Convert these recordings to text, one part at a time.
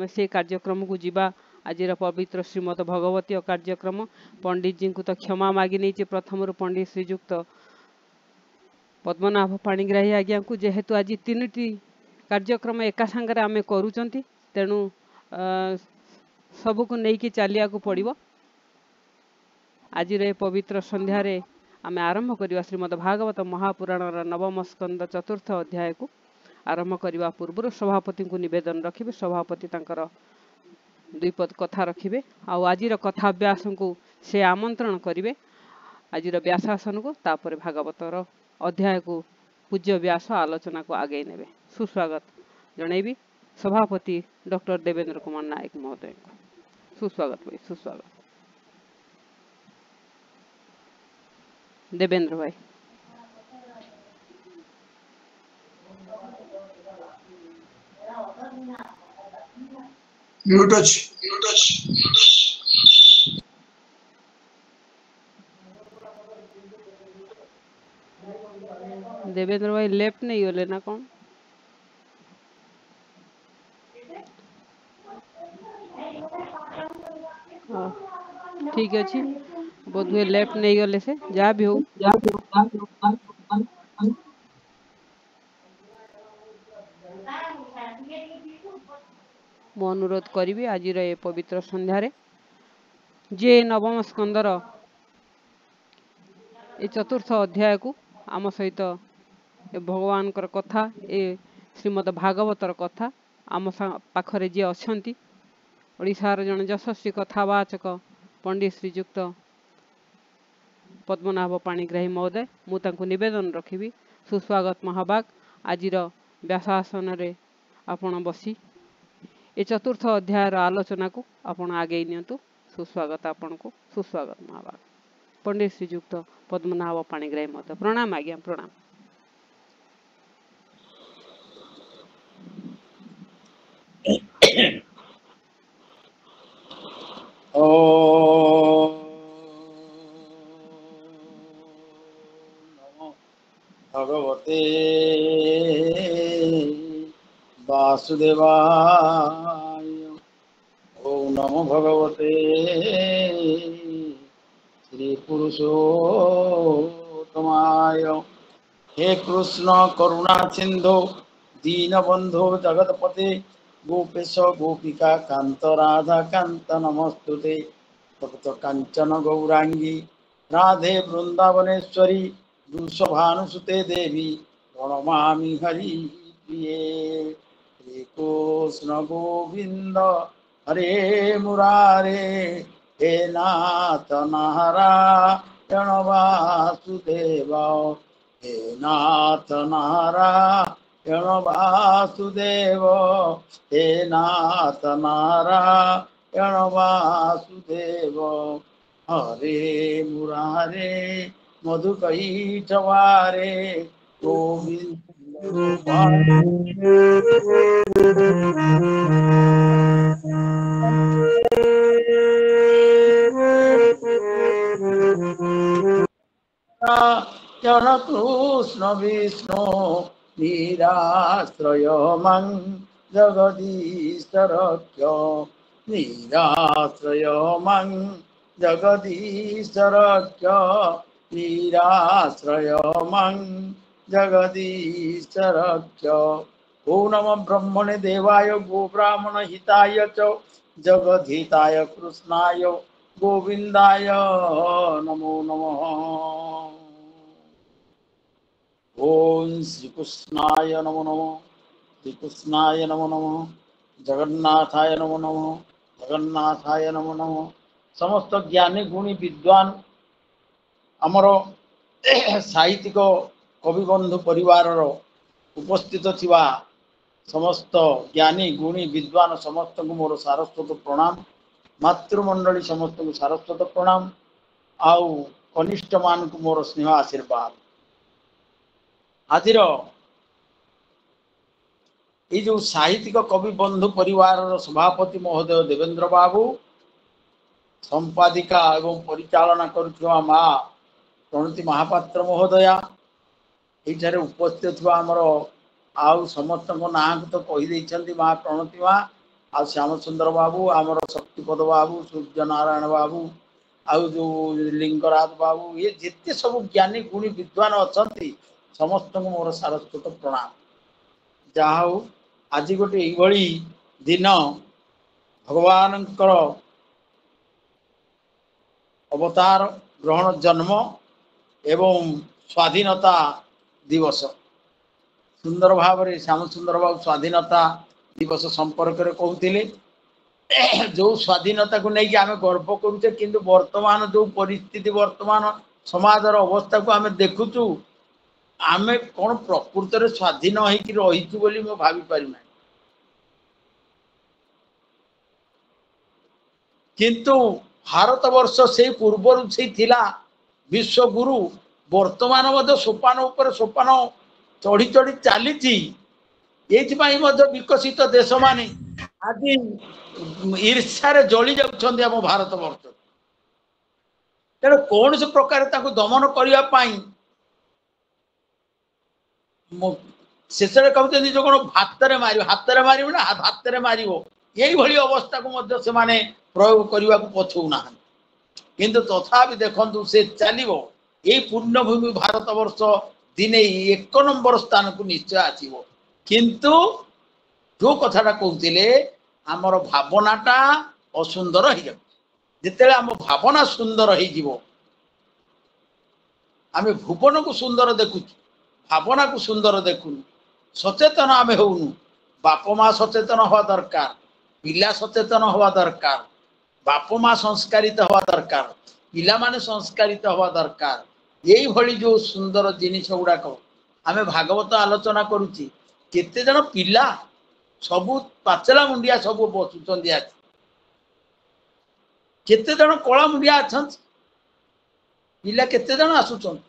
आम से कार्यक्रम को जीवा आज पवित्र श्रीमद भगवती कार्यक्रम पंडित जी को तो क्षमा मागी नहीं प्रथम पंडित श्रीजुक्त पद्मनाभ पाणिग्राही आज्ञा को जेहेतु आज 3टी कार्यक्रम एका सांगे आम करूँ तेणु सबको नहीं चलिया को पड़ो। आज पवित्र संध्यार आम आरंभ करवा श्रीमद भागवत महापुराण नवम स्कंद चतुर्थ अध्याय को आरंभ करने पूर्व सभापति को निवेदन रखिए सभापति तांकर दुईपद कथा रखिए आज कथाभ्यास को से आमंत्रण करेंगे आज व्यासासन को तापर भागवतर अध्याय को पूज्य व्यास आलोचना को आगे ने सुस्वागत जनईबी सभापति डॉक्टर देवेंद्र कुमार नायक महोदय को सुस्वागत भाई सुस्वागत देवेंद्र भाई। देवेंद्र भाई लेफ्ट नहीं हो लेना कौन ठीक अच्छे बोधे लेफ्ट नहीं गले से जहाँ भी हो मु अनुरोध करी आज पवित्र संध्यारे जे नवम स्कंदर ये चतुर्थ अध्याय को आम सहित भगवान कथा ए श्रीमद भागवतर कथा आम पाखरे जे अच्छी ओडिशार जन यशस्वी कथावाचक पंडित श्रीजुक्त पद्मनाभ पाणिग्राही महोदय मुझे निवेदन रखी सुस्वागत महाभाग आज व्यासासन आपण बसी ए चतुर्थ अध्याय आलोचना को आपण आगे नियंतु सुस्वागत आपण को सुस्वागत महाभाग पंडित श्रीजुक्त पद्मनाभ पाणिग्राही महोदय प्रणाम आज्ञा प्रणाम। भगवते वासुदेवाय ओम नमो भगवते श्री पुरुषोत्तमाय। हे कृष्ण करुणा सिंधु दीनबंधु जगतपते गोपेश गोपिका कांत राधा कांत नमस्तुते भक्त कांचन गौरांगी राधे वृंदावनेश्वरी वृषभानुसुते देवी प्रणमामि हरि प्रिये। श्री कृष्ण गोविंद हरे मुरारे हे नाथ नारायण वासुदेव हे नाथ नारायण वासुदेव हे नाथ नारायण वासुदेव हरे मुरारे मधुकैटवारे गोविंद जन कृष्ण विष्णु निराश्रय मं जगदीश्वरक्ष निराश्रय मं जगदीश्वरक्ष निराश्रय मं जगदीश्वरक्ष। ओम नमः ब्रह्मणे देवाय गो ब्राह्मण हिताय च जगद्हिताय कृष्णाय गोविंदाय नमो नमः। ओम श्री कृष्णाय नमो नमः श्री कृष्णाय नमो नमः जगन्नाथाय नमो नमः जगन्नाथाय नमो नमः। समस्त ज्ञानी गुणी विद्वान आमर साहित्यिक कविबंधु परिवार उपस्थित थिबा समस्त ज्ञानी गुणी विद्वान समस्त को मोर सारस्वत प्रणाम। मातृमंडली समस्त को सारस्वत प्रणाम आउ कनिष्ठ मान को मोर स्नेह आशीर्वाद। आज ये जो साहित्यिक कवि बंधु परिवार सभापति महोदय देवेंद्र बाबू संपादिका एवं परिचालना करुवा माँ प्रणति महापात्र महोदया ये उपस्थित आमर आउ समस्त ना तो कहीदे माँ प्रणति माँ आ श्याम सुंदर बाबू आमर शक्तिपद बाबू सूर्य नारायण बाबू आउ जो लिंगराज बाबू ये जिते सब ज्ञानी गुणी विद्वान अच्छा समस्त को मोर सारस्वत प्रणाम। जहा हो आज गोटे यही दिन भगवान अवतार ग्रहण जन्म एवं स्वाधीनता दिवस सुंदर भाव में श्याम सुंदर बाबू स्वाधीनता दिवस संपर्क में कहते जो स्वाधीनता को लेकिन आम गर्व करुचे किंतु वर्तमान जो परिस्थिति वर्तमान समाजर अवस्था को आम देखुचु आम कौन प्रकृत में स्वाधीन होकर रहीचु बोली मैं भाभी पारिना किंतु भारत वर्ष से पूर्व से थिला विश्वगुरु वर्तमान मध्य सोपान उपर सोपान चढ़ी चढ़ी चली विकसित देश माने आज ईर्ष्या जली जाउछन्ति आम भारत वर्ष तेणु कौन से प्रकार दमन करने शेष कहते जो कौन हाथ मार ना हाथ मार यही अवस्था को से माने प्रयोग करने को पछुना किंतु तथापि देखु से चलो ये पुण्यभूमि भारत वर्ष दिने एक नंबर स्थान को निश्चय आसो किंतु जो कथाटा कहते आमर भावनाटा असुंदर हो जाए जिते आम भावना सुंदर हो आम भुवन को सुंदर देखु भावना को सुंदर देखुनु सचेतन आम होनु बाप माँ सचेतन हवा दरकार पिला सचेतन हवा दरकार बाप माँ संस्कारित हवा दरकार पिला माने संस्कारित हवा दरकार यही भली जो सुंदर जिनिस गुड़ाक आम भागवत आलोचना करुची केते जन पिला सबु पाचला मुंडिया सब बसुचंदी आज केते जन कला मुंडिया अच्छा पिला केते जन आसुचंद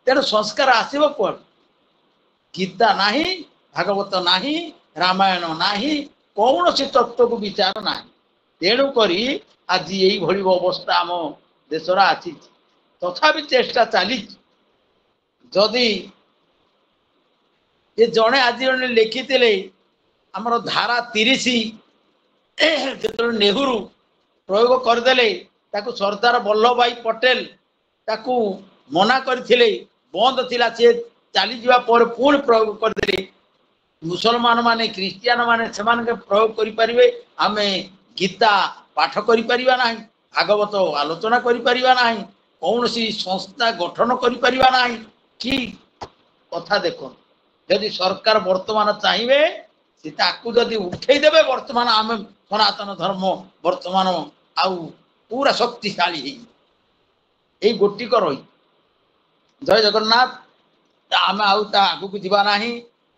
तेणु संस्कार आसब कौन गीता नाही भागवत नाही रामायण नाही कौन सी तत्व को विचार ना तेणु करी आज यही भली अवस्था आम देशर आसी तथापि चेष्टा चली जदि ये जड़े आज जड़े लिखी आमर धारा 30 जो नेहरू प्रयोग करदे ताकू सरदार वल्लभ भाई पटेल ताकू मना करथिले बंद थिला से चली जावा पर पुणी प्रयोग करदे मुसलमान माने क्रिश्चियन माने समान के प्रयोग करि परिबे आमे गीता पाठ करि परिबा नाही भागवत आलोचना करि परिबा नाही कौन सी संस्था गठन करि परिबा नाही कि कथा देखो यदि सरकार वर्तमान चाहिए ताकू जदि उठे देवे वर्तमान आम सनातन धर्म वर्तमान आउ पूरा शक्तिशाली यही गोटिक रही जय जगन्नाथ आम आगू को जीवा नहीं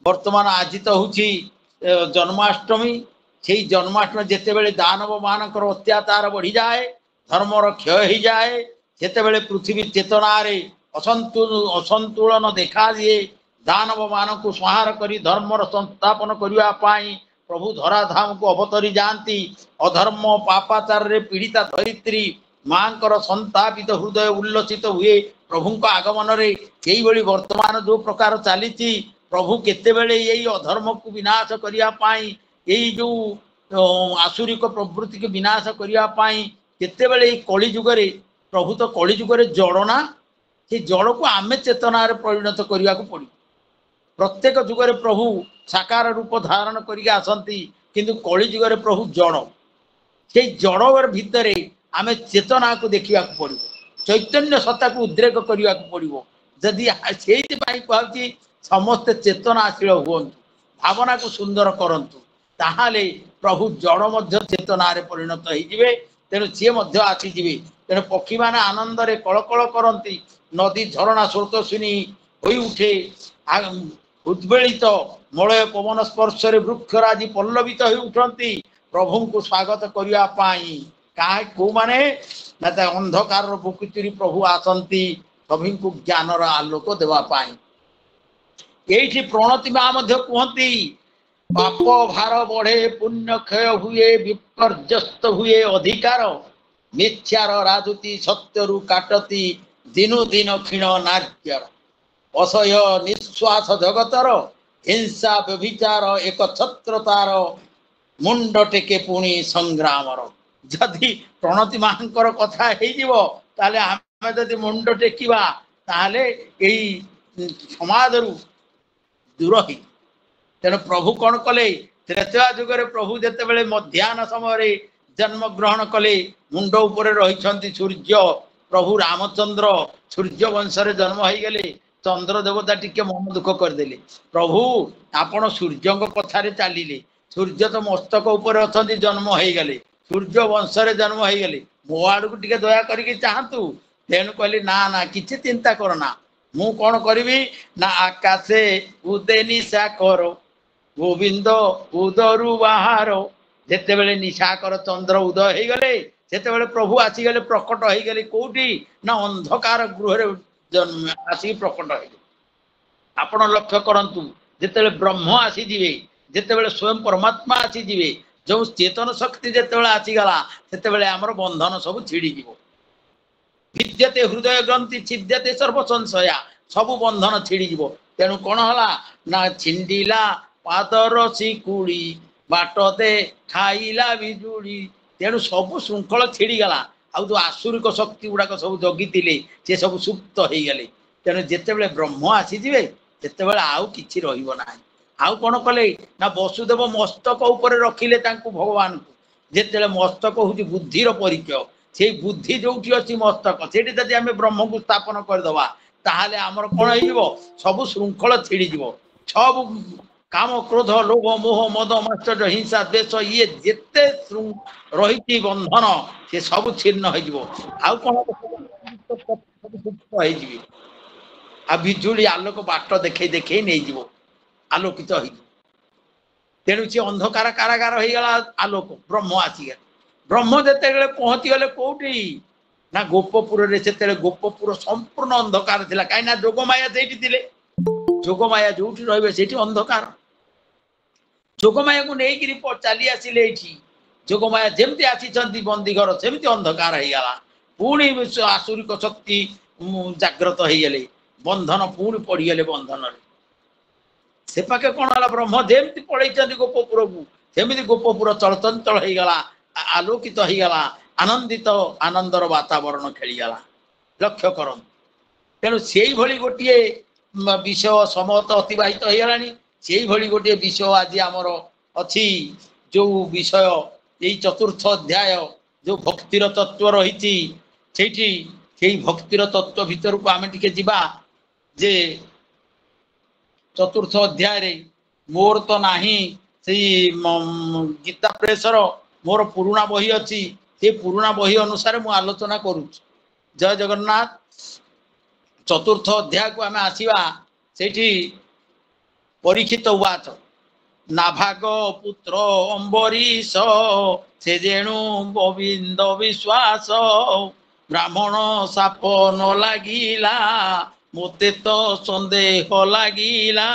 वर्तमान आज तो हूँ जन्माष्टमी से जन्माष्टमी जिते बड़े दानव मानकर अत्याचार बढ़ी जाए धर्मर क्षय हो जाए से पृथ्वी चेतना असंतुलन देखा दिए दानव मान को संहार करी धर्मर संस्थापन करने प्रभु धराधाम को अवतरी जाती अधर्म पापाचार रे पीड़िता धरित्री मां संतापित हृदय उल्लसित हुए प्रभु आगमन रे यही भली वर्तमान जो प्रकार चली प्रभु केतेबेले यही अधर्म को विनाश करने यही जो आसुरिक प्रवृत्ति को विनाश करने केतेबेले कली जुगरे प्रभु तो कली जुगरे जड़ना से जड़ को आमे चेतना परिणत करने को पड़ी प्रत्येक जुगरे प्रभु साकार रूप धारण करके आसती किंतु कली जुगरे प्रभु जड़ से जड़ भितर आमे चेतना को देखा पड़ो चैतन्य सत्ता को उद्रेक करने को पड़ो जदि से कहूँ समस्ते चेतनाशील हूँ भावना को सुंदर करंतु ताहाले प्रभु जड़ मध्य चेतना परिणत होइजिवे तेणु सी आसीजे तेणु पक्षी मैंने आनंद रे कलकल करती नदी झरणा स्रोत शुणी हो उठे उद्वेलित मलय पवन स्पर्श वृक्षराजी पल्लवित हो उठती प्रभु को स्वागत करने कौ माने अंधकार बुकुचुरी प्रभु आसती सभी को ज्ञानर आलोक देवाई ये प्रणति माँ कहती पाप भार बढ़े पुण्य क्षय हुए विपर्यस्त हुए अधिकार मिथ्यार राजुति सत्यरु काटती दिनु दिन क्षीण नार्यर असह्य निश्वास जगतर हिंसा व्यभिचार एक छत्रतार मुंड टेके पुणी संग्रामर जदि प्रणति मांकर कथा ताले आमे जदि मुंड टेकिबा ताले एई समाज रु दूर ही तेणु प्रभु कौन कले त्रेतया जुगरे प्रभु जेते बेले मध्याह्न समय जन्म ग्रहण कले मुंड उपरे रही सूर्य प्रभु रामचंद्र सूर्य वंश जन्म हो गले चंद्र देवता टिके मन दुख करदेले प्रभु आपण सूर्य कथार चलिले सूर्य तो मस्तक उपर अच्छा जन्म हो गले सूर्य वंश जन्म हो गले मो आड़ को टिके दया करके चाहतु तेणु कहली ना ना किसी चिंता करना मु कौन करी ना आकाशे उदे निशा कर गोविंद उदरु बाहर जिते बड़े निशाकर चंद्र उदय हो गले से प्रभु आसीगले प्रकट हो गले कौटी ना अंधकार गृह आसिक प्रकट हो आपण लक्ष्य करंतु जिते ब्रह्म आसीजे जिते स्वयं परमात्मा आसीजे जो चेतन शक्ति जिते आसीगला से आमर बंधन सब छिड़ी विद्यते हृदय ग्रंथि छिद्यते सर्व संशया सबु बंधन छिड़ी तेणु कौन है ना छिंडिला पादर शिकुड़ी बाट दे खाइला बिजुड़ी तेणु सब श्रृंखल छिड़ीगला आउ जो आसुरिक शक्ति गुड़ाक सब जगी सी सब सुप्त हो गले तेणु जिते ब्रह्म आसीजे से आउ कि रहा आउ कौन कले ना वसुदेव मस्तक उपर रखिले भगवान को जिते मस्तक हूँ बुद्धिर परिचय से बुद्धि जो अच्छी मस्तक से जब आम ब्रह्म को स्थापन करदे ताहले आमर कौन हो सब श्रृंखल छिड़ी सब काम क्रोध लोभ मोह मद माश्चर्य हिंसा द्वेष ये जिते रही बंधन से सब छिन्न हो बिजुली आलोक बाट देखे देखे नहीं आलोकित हो तेणु सी अंधकार कारागार हो गला आलोक ब्रह्म आसीगला ब्रह्म जिते पहुँची गले कौटी ना गोपपुर से गोपपुर संपूर्ण अंधकार थिला कहीं जोगमाया से जोगमाया जो रे अंधकार जोगमाया को लेकिन चली आसिले जोगमाया जमती आसी बंदी घर सेमती अंधकार हो गला पुणी आसुरिक शक्ति जाग्रत हो गले बंधन पुणी पड़गले बंधन से पाखे कौन है ब्रह्म जमती पड़े गोपपुर को सेमती गोपपुर चलचंचल हो गला आलोकित हो गला आनंदित आनंदर वातावरण खेलीगला लक्ष्य कर तेणु से गोटे विषय समत अतिबाहित हो गला से गोटे विषय आज आमर अच्छी जो विषय यही चतुर्थ अध्याय जो भक्तिर तत्व रही से भक्तिर तत्व भीतर को आम टे जा जे चतुर्थ अध्याय मोर तो नाही से गीता प्रेसर मोर पुराणा बही अच्छी से पुराणा बही अनुसार मु आलोचना करुँ जय जगन्नाथ चतुर्थ अध्याय को आम आसवा से परीक्षित उवाच नाभाग पुत्र अम्बरीश से जेणु गोविंद विश्वास ब्राह्मण साप न लागिला मोते तो संदेह लागिला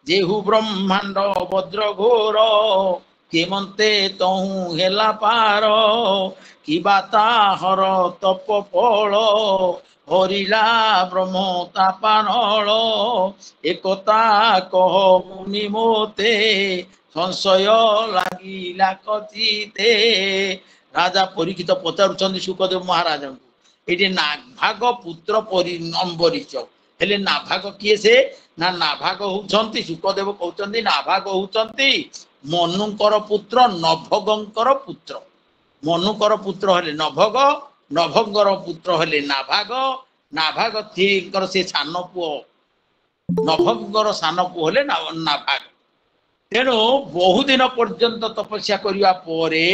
जेहु ब्रह्मांड वज्र घोर केमंते तहु हेला पार कि बाता हर तप फल हरिला ब्रह्म तापानल एकता कह मुनि मोते संशय लागिला कथिते राजा परीक्षित पचारुचंदी सुखदेव महाराज को ये नाभाग पुत्र अम्बरीश हेले नाभाग किए से ना नाभाग होउछंती सुखदेव कहउछंती नाभाग होउछंती मनुकर पुत्र नभगंकर पुत्र मनुकर पुत्र हेले नभग नभंगर पुत्र हेले नाभाग नाभाग तीकर से सान पुओ नभंगर सान पुओ हेले नाभाग तेणु बहु दिन पर्यंत तपस्या करिया परे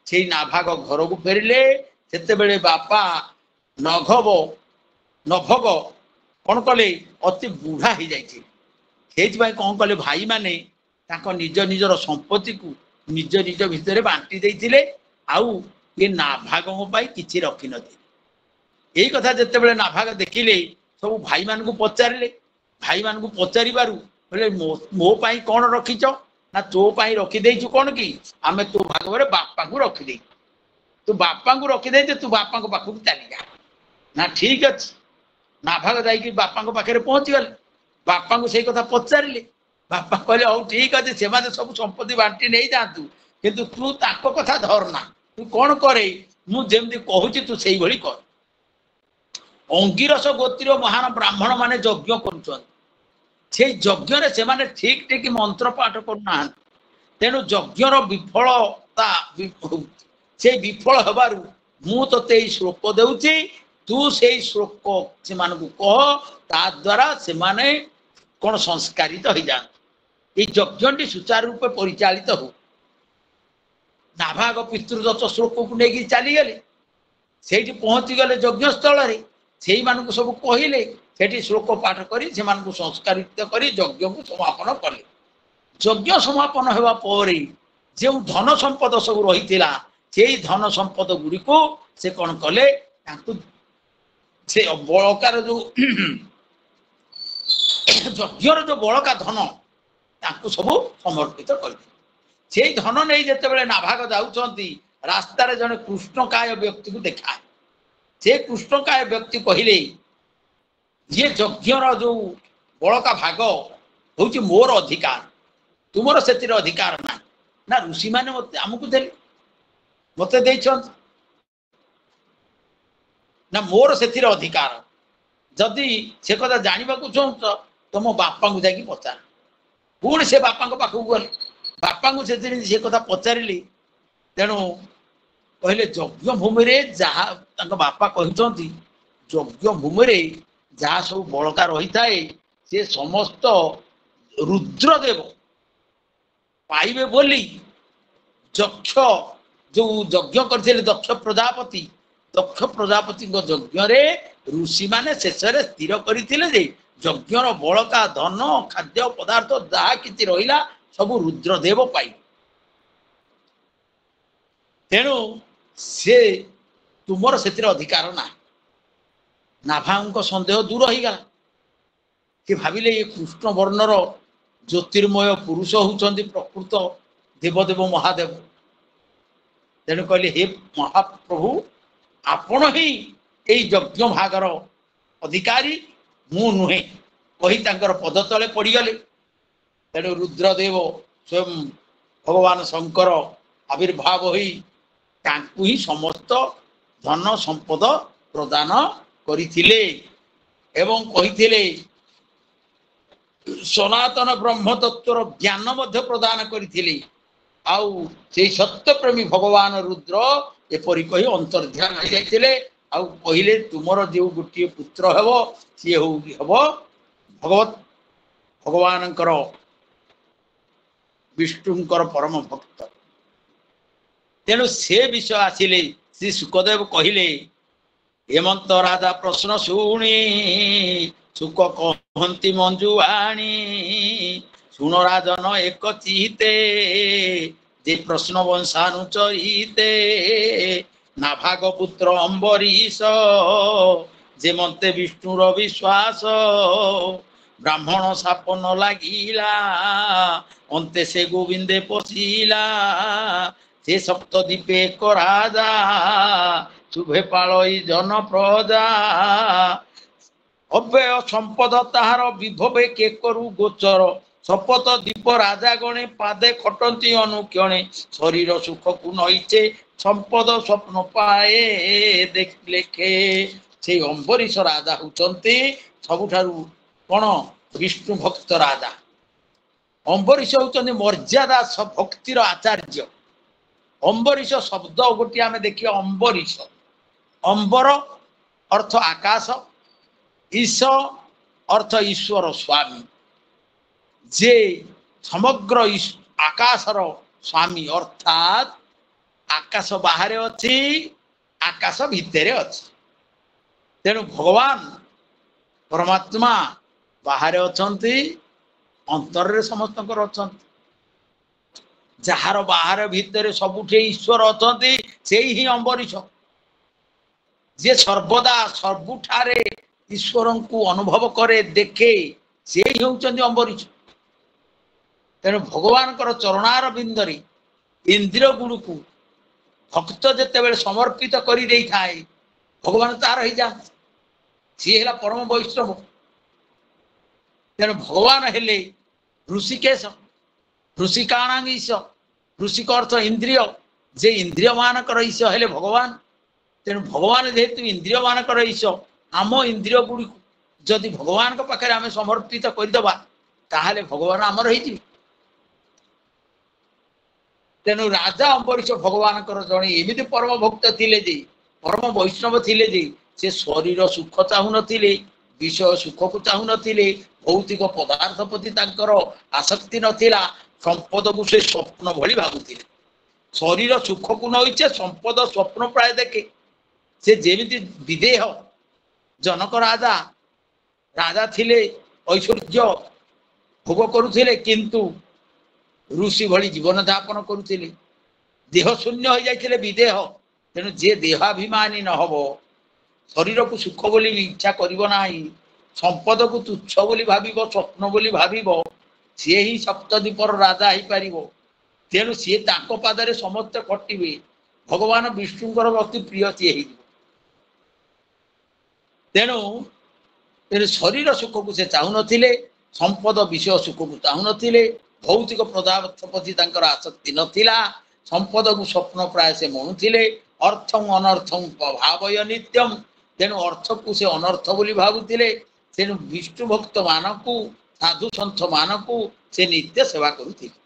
से नाभाग घर को फेरिले सेते बेले बापा नभग कौन कले अति बुढ़ा हो जाए कौन कले भाई माने निज निजर संपत्ति को निज निज भितर बांटी देते आउ ये नाभाग किसी रखी न यही कथा जिते बड़े नाभाग देखिले सब भाई मान को पचारे भाई मान को पचार बोले मो पाई कौन रखीच ना तो पाई रखीदे कौन कि आम तो भाग में बापा को रखीदे तू बापा को रखीदे तू बापा पाखक चली जा ना ठीक अच्छे नाभाग जाकि बापा पाखे पहुँची गले बापा को सही कथा पचारे बापा कहले हौ ठीक अच्छे से सब संपत्ति बांटी नहीं जातु କିନ୍ତୁ ତୁ ତାଙ୍କ କଥା ଧରନା, ତୁ କଣ କରେ ମୁଁ ଯେମିତି କହୁଛି ତୁ ସେଇଭଳି କର। ଅଙ୍ଗିରସ ଗୋତ୍ରୀୟ ମହାନ ବ୍ରାହ୍ମଣ ମାନେ ଯଜ୍ଞ କରୁଛନ୍ତି, ସେଇ ଯଜ୍ଞରେ ସେମାନେ ଠିକ ଠିକ ମନ୍ତ୍ର ପାଠ କରୁନାହାନ୍ତି, ତେଣୁ ଯଜ୍ଞର ବିଫଳତା ସେଇ ବିଫଳ ହେବାରୁ ମୁଁ ତୋତେ ଏଇ ଶ୍ଲୋକ ଦେଉଛି, ତୁ ସେଇ ଶ୍ଲୋକ ସେମାନଙ୍କୁ କହ, ତା ଦ୍ୱାରା ସେମାନେ କଣ ସଂସ୍କାରିତ ହେଇଯାଆନ୍ତି, ଏଇ ଯଜ୍ଞଟି ସୁଚାରୁ ରୂପେ ପରିଚାଳିତ ହଉ। ନାଭାଗ ପିତୃଦତ୍ତ ଶ୍ଲୋକକୁ ନେଇକି ଚାଲିଗଲେ, ସେଇଠି ପହଞ୍ଚିଗଲେ ଯଜ୍ଞସ୍ଥଳରେ, ସେଇମାନଙ୍କୁ ସବୁ କହିଲେ, ସେଠି ଶ୍ଲୋକ ପାଠ କରି ସେମାନଙ୍କୁ ସଂସ୍କାରିତ କରି ଯଜ୍ଞକୁ ସମାପନ କଲେ। ଯଜ୍ଞ ସମାପନ ହେବା ପରେ ଯେଉଁ ଧନ ସମ୍ପଦ ସବୁ ରହିଥିଲା, ସେଇ ଧନ ସମ୍ପଦ ଗୁଡ଼ିକୁ ସେ କଣ କଲେ, ତାଙ୍କୁ ସେ ବଳକାର ଯୋଉ ଯଜ୍ଞର ଯୋଉ ବଳକା ଧନ ତାଙ୍କୁ ସବୁ ସମର୍ପିତ କରିଥିଲେ। ସେଇ ଧନ ନେଇ ଯେତେବେଳେ ନାଭାଗ ଯାଉଛନ୍ତି, ରାସ୍ତାରେ ଜଣେ କୃଷ୍ଣକାୟ ବ୍ୟକ୍ତିକୁ ଦେଖାଏ। ସେ କୃଷ୍ଣକାୟ ବ୍ୟକ୍ତି କହିଲେ, ଇଏ ଯଜ୍ଞର ଯୋଉ ବଳକା ଭାଗ ହଉଛି ମୋର ଅଧିକାର, ତୁମର ସେଥିରେ ଅଧିକାର ନାହିଁ। ନା ଋଷିମାନେ ମତେ ଆମକୁ ଦେଲେ, ମତେ ଦେଇଛନ୍ତି, ନା ମୋର ସେଥିରେ ଅଧିକାର। ଯଦି ସେ କଥା ଜାଣିବାକୁ ଚାହୁଁଛ ତମ ବାପାଙ୍କୁ ଯାଇକି ପଚାର। ପୁଣି ସେ ବାପାଙ୍କ ପାଖକୁ ଗଲେ, ବାପାଙ୍କୁ ସେଥିରେ ସେ କଥା ପଚାରିଲି, ତେଣୁ କହିଲେ ଯଜ୍ଞ ଭୂମିରେ ଯାହା ତାଙ୍କ ବାପା କହିଛନ୍ତି, ଯଜ୍ଞ ଭୂମିରେ ଯାହା ସବୁ ବଳକା ରହିଥାଏ ସେ ସମସ୍ତ ରୁଦ୍ରଦେବ ପାଇବେ ବୋଲି ଯକ୍ଷ ଯୋଉ ଯଜ୍ଞ କରିଥିଲେ ଦକ୍ଷ ପ୍ରଜାପତିଙ୍କ ଯଜ୍ଞରେ ଋଷିମାନେ ଶେଷରେ ସ୍ଥିର କରିଥିଲେ ଯେ ଯଜ୍ଞର ବଳକା ଧନ ଖାଦ୍ୟ ପଦାର୍ଥ ଯାହା କିଛି ରହିଲା ସବୁ ରୁଦ୍ରଦେବ ପାଇବେ। ତେଣୁ ସେ ତୁମର ସେଥିରେ ଅଧିକାର ନାହିଁ। ନାଭାଙ୍କ ସନ୍ଦେହ ଦୂର ହେଇଗଲା। ସେ ଭାବିଲେ ଏ କୃଷ୍ଣ ବର୍ଣ୍ଣର ଜ୍ୟୋତିର୍ମୟ ପୁରୁଷ ହଉଛନ୍ତି ପ୍ରକୃତ ଦେବଦେବ ମହାଦେବ। ତେଣୁ କହିଲେ, ହେ ମହାପ୍ରଭୁ, ଆପଣ ହିଁ ଏଇ ଯଜ୍ଞ ଭାଗର ଅଧିକାରୀ, ମୁଁ ନୁହେଁ, କହି ତାଙ୍କର ପଦ ତଳେ ପଡ଼ିଗଲେ। ତେଣୁ ରୁଦ୍ରଦେବ ସ୍ୱୟଂ ଭଗବାନ ଶଙ୍କର ଆବିର୍ଭାବ ହୋଇ ତାଙ୍କୁ ହିଁ ସମସ୍ତ ଧନ ସମ୍ପଦ ପ୍ରଦାନ କରିଥିଲେ ଏବଂ କହିଥିଲେ ସନାତନ ବ୍ରହ୍ମ ତତ୍ଵର ଜ୍ଞାନ ମଧ୍ୟ ପ୍ରଦାନ କରିଥିଲେ। ଆଉ ସେଇ ସତ୍ୟପ୍ରେମୀ ଭଗବାନ ରୁଦ୍ର ଏପରି କହି ଅନ୍ତର୍ଧ୍ୟାନ ହେଇଯାଇଥିଲେ। ଆଉ କହିଲେ, ତୁମର ଯେଉଁ ଗୋଟିଏ ପୁତ୍ର ହେବ ସିଏ ହେବ ଭଗବାନଙ୍କର ବିଷ୍ଣୁଙ୍କର ପରମ ଭକ୍ତ। ତେଣୁ ସେ ବିଷୟ ଆସିଲେ ଶ୍ରୀ ଶୁକଦେବ କହିଲେ, ହେମନ୍ତ ରାଜା ପ୍ରଶ୍ନ ଶୁଣି ଶୁକ କହନ୍ତି ମଞ୍ଜୁ ଆଣି, ଶୁଣ ରାଜନ ଏକ ଚିତେ ଯେ ପ୍ରଶ୍ନ ବଂଶାନୁଚରିତେ, ନାଭାଗ ପୁତ୍ର ଅମ୍ବରୀଶ ଯେ ମତେ ବିଷ୍ଣୁର ବିଶ୍ୱାସ, ବ୍ରାହ୍ମଣ ସାପ ନ ଲାଗିଲା ଅନ୍ତେ ସେ ଗୋବିନ୍ଦେ ପଶିଲା, ସେ ସପ୍ତ ଦୀପେ ଏକ ରାଜା ଶୁଭେ ପାଳଇ ଜନ ପ୍ରଜା, ଅବ୍ୟୟ ସମ୍ପଦ ତାହାର ବିଭବେ କେ କରୁ ଗୋଚର, ଶପଥ ଦୀପ ରାଜା ଗଣେ ପାଦେ ଖଟନ୍ତି ଅନୁକ୍ଷଣେ, ଶରୀର ସୁଖକୁ ନଇଛେ ସମ୍ପଦ ସ୍ୱପ୍ନ ପାଏ ଲେଖେ। ସେଇ ଅମ୍ବରୀଶ ରାଜା ହଉଛନ୍ତି ସବୁଠାରୁ କଣ ବିଷ୍ଣୁ ଭକ୍ତ ରାଜା। ଅମ୍ବରୀଶ ହଉଛନ୍ତି ମର୍ଯ୍ୟାଦା ଭକ୍ତିର ଆଚାର୍ଯ୍ୟ। ଅମ୍ବରୀଶ ଶବ୍ଦ ଗୋଟିଏ ଆମେ ଦେଖିବା, ଅମ୍ବରୀଶ, ଅମ୍ବର ଅର୍ଥ ଆକାଶ, ଈଶ ଅର୍ଥ ଈଶ୍ୱର ସ୍ୱାମୀ, ଯେ ସମଗ୍ର ଆକାଶର ସ୍ୱାମୀ, ଅର୍ଥାତ୍ ଆକାଶ ବାହାରେ ଅଛି, ଆକାଶ ଭିତରେ ଅଛି। ତେଣୁ ଭଗବାନ ପରମାତ୍ମା ବାହାରେ ଅଛନ୍ତି, ଅନ୍ତରରେ ସମସ୍ତଙ୍କର ଅଛନ୍ତି। ଯାହାର ବାହାର ଭିତରେ ସବୁଠି ଈଶ୍ୱର ଅଛନ୍ତି, ସେଇ ହିଁ ଅମ୍ବରୀଶ। ଯିଏ ସର୍ବଦା ସବୁଠାରେ ଈଶ୍ୱରଙ୍କୁ ଅନୁଭବ କରେ, ଦେଖେ, ସେ ହେଉଛନ୍ତି ଅମ୍ବରୀଶ। ତେଣୁ ଭଗବାନଙ୍କର ଚରଣାର ବିନ୍ଦରେ ଇନ୍ଦ୍ରିୟ ଗୁଡକୁ ଭକ୍ତ ଯେତେବେଳେ ସମର୍ପିତ କରି ଦେଇଥାଏ, ଭଗବାନ ତାର ହେଇଯାନ୍ତି, ସିଏ ହେଲା ପରମ ବୈଷ୍ଣବ। ତେଣୁ ଭଗବାନ ହେଲେ ଋଷିକେଶ, ଋଷିକାଣାଙ୍ଗୀଶ, ऋषिक अर्थ इंद्रिय जे इंद्रिय मानकर ईश हेले भगवान तेणु भगवान जेहेतु इंद्रिय मानकर ईश आम इंद्रिय गुड़ी जदि भगवान पाखे आम समर्पित करदे ताहले भगवान आमर हो तेणु राजा अंबरीश भगवान जड़े एमती परम भक्त थिले जे परम वैष्णव थिले जे से शरीर सुख चाहू नथिले विषय सुख को चाहू नथिले भौतिक पदार्थ प्रति तांकर आसक्ति नथिला संपद को से स्वप्न भली भाबुथिले शरीर सुख को नइचे संपद स्वप्न प्राय देखे से जेमिति विदेह जनक राजा राजा थिले ऐश्वर्य भोग करुथिले किंतु ऋषि भली जीवन यापन करुथिले देह शून्य हो जाइथिले विदेह तेणु जे देहाभिमानी न हबो शरीर को सुख बोली इच्छा करिबो नाही संपद को तुच्छ बोली भाबिबो स्वप्न बोली भाबिबो से ही सप्तद्वीपर राजा ही पारिबो तेणु सी ताको पादरे समस्त खटिबे भगवान विष्णुଙ୍କର अति प्रिय सी ही तेणु तेणु शरीर सुख को से चाहू नथिले संपद विषय सुख को चाहू नथिले भौतिक पदार्थ प्रति तांकर आसक्ति नथिला संपद को स्वप्न प्राय से मणुथिले अर्थं अनर्थं भावय नित्यम तेणु अर्थ को से अनर्थ बोली भाबुथिले तेणु विष्णु भक्त मानकु साधु सन्थ मानकु से नित्य सेवा करुथिले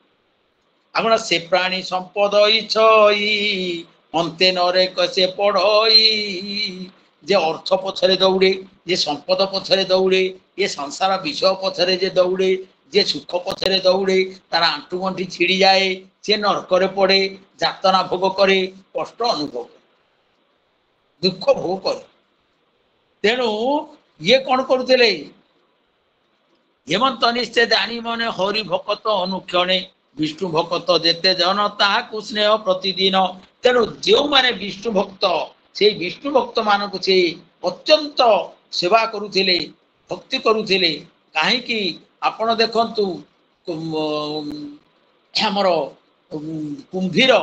आपण से प्राणी संपद इच्छई अंते नरे कसे पढ़ई जे अर्थ पछरे दौड़े जे संपद पछरे दौड़े ये संसार विषय पछरे जे दौड़े जे सुख पछरे दौड़े तार आंटू गंठी छिड़ी जाए से नरकरे पड़े जातना भोग करे कष्ट अनुभव करे दुख भोग करे तेणु ये कौन करुले हेमंत निश्चय जानी मने हरि भक्त अनुक्षणे विष्णु भक्त जेते जन ताहाकु स्नेह प्रतिदिन तेणु जो माने विष्णु भक्त से विष्णु भक्त मान से अत्यंत सेवा करुले भक्ति करुले कहीं आपण देखंतु हमर कुंभीर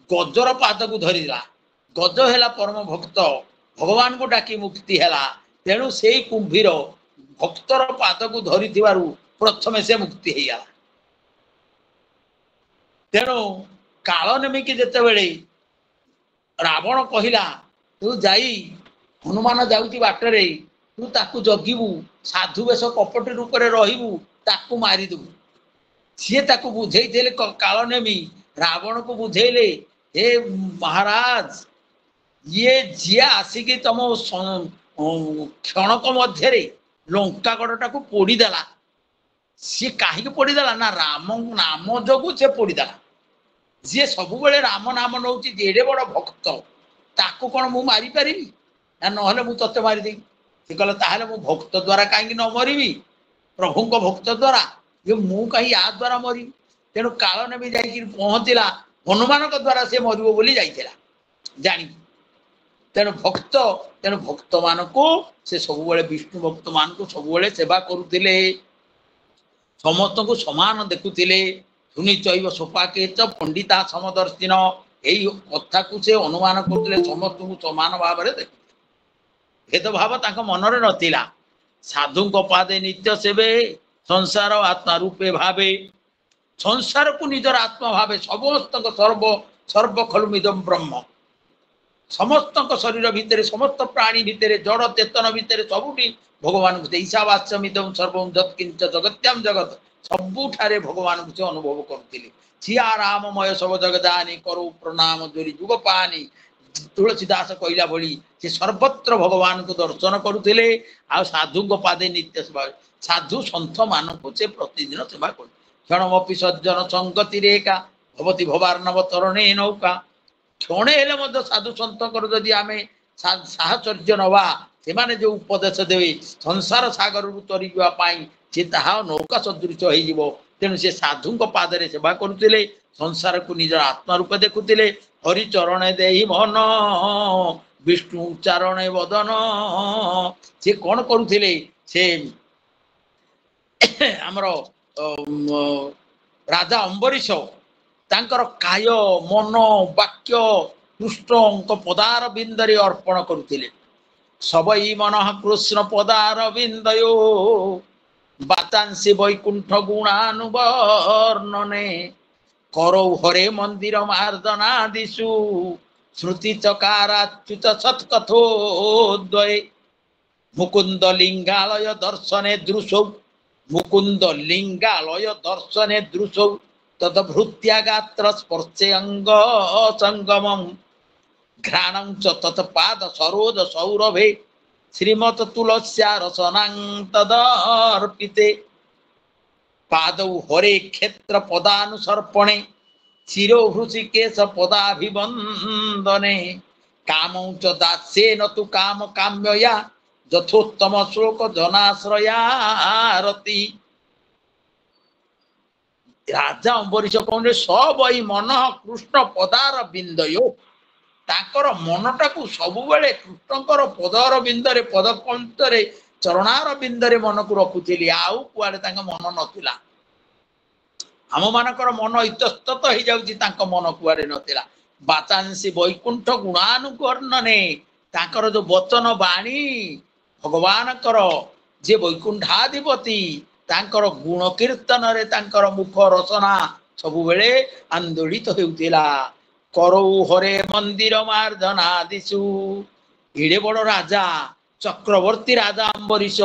गजर पाद को धरिला गज है परम भक्त भगवान को डाकी मुक्ति है तेणु से कुंभीर भक्तर पाद को धरी प्रथम से मुक्ति है तेणु काल नेमिकी जेते बेले रावण कहला तू जाई हनुमान जाउती बाटरे तू ताकू जगिबू साधु वेश कपटी रूप में रहिबू ताकू मारिदेबू सी ताकू बुझेइले काल नेमी रावण को बुझेइले हे महाराज ये जी आसिकी तुम क्षणक मध्य लंकागढ़ को पोड़ीदेला सी कहीं पोड़ीदेला ना राम नाम जोगु से पोड़ीदेला जी सब बेले राम नाम नौ एडे बड़ भक्त ताकू कौन मु मारी पारि ना ना मु ते मारिदेवी से कहले ताहले मु भक्त द्वारा कहीं न मरबी प्रभु भक्त द्वारा ये मु कहीं या द्वारा मरबी तेणु काल ने भी जाकि पहुँचला हनुमान द्वारा से मरब बोली जाइला जानी तेणु भक्त मान को से सब विष्णु भक्त मान को सब सेवा करुले समस्त को समान देखुले धुनि चैव सोपाके च पंडिता समदर्शिन यही कथा को से अनुमान करते समस्त को समान भाव में देख भेदभाव मनरे नथिला साधु पादे नित्य सेवे संसार आत्मा रूपे भावे संसार को निजर आत्मा भावे समस्त सर्व सर्व खलुमिदम ब्रह्म समस्त शरीर भितर समस्त प्राणी भितर जड़ चेतन भितर सबुठी भगवान को ईशावास्यमिदम सर्वं यत्किंच जगत्याम जगत सबुठारे भगवान को से अनुभव करथिले सिया राममय सब जगदानी करो प्रणाम जोरी जुग पानी तुलसीदास कहला भली से सर्वत्र भगवान को दर्शन करुले आ साधु पादे नित्य सेवा साधु सन्थ मान को से प्रतिदिन सेवा कर क्षणमपि सज्जन संगति रेखा भवती भवार्णव तरणे नौका क्षणे हेले साधु सन्त जदि आम साहचर्य नवा से जो उपदेश देवे संसार सागर तरी जावाई सी ताहा नौका सदृश हो तेणु से साधु पादरे सेवा करुले संसार को निज आत्मा रूप देखुले हरिचरण दे मन विष्णु उच्चारण वदन से कौन करुले से आमर राजा अंबरीश तांकर काय मन वाक्य कृष्ण पदार बिंदरे अर्पण करुले सबई मन कृष्ण पदार बिंदयो बातांसी वैकुंठ गुणानुवर्णने करौ हरे मंदिर मार्दना दिशु श्रुति चकाराच्युत सत्कथोद्वये मुकुंद लिंगालय दर्शने दृशौ मुकुंद लिंगालय दर्शने दृशौ तदभृत्या गात्र स्पर्शे अंग संगमं घ्राणं च तत्पाद सरोज सौरभे श्रीमत तुलस्या रसनां तदर्पिते पादौ हरे क्षेत्र पदानुसर्पणे शिरो हृषिकेश पदाभिवंदने कामौ च दास्येन तु काम काम्यया यथोत्तम श्लोक जनाश्रयारति राजा अम्बरीश कहले सब ई मन कृष्ण पदार बिंदयो ताकर मनटाकू सबुबेले कृष्णकर पदर बिंदरे पदकंतरे चरणार बिंदरे मन को रखुथिली आउ कुआडे तांका मन नथिला आम मानकर मन इतस्तत हो जाउची तांका मन कुआडे नथिला बाचांसी वैकुंठ गुणानुकर्णने तांकर जो वचन वाणी भगवान कर जे वैकुंठाधिपति तांकर गुण कीर्तन रे तांकर मुख रचना सबुबेले आंदोलित हेउथिला करौ हरे मंदिर मार्दना दिशु एडे बड़ राजा चक्रवर्ती राजा अम्बरीश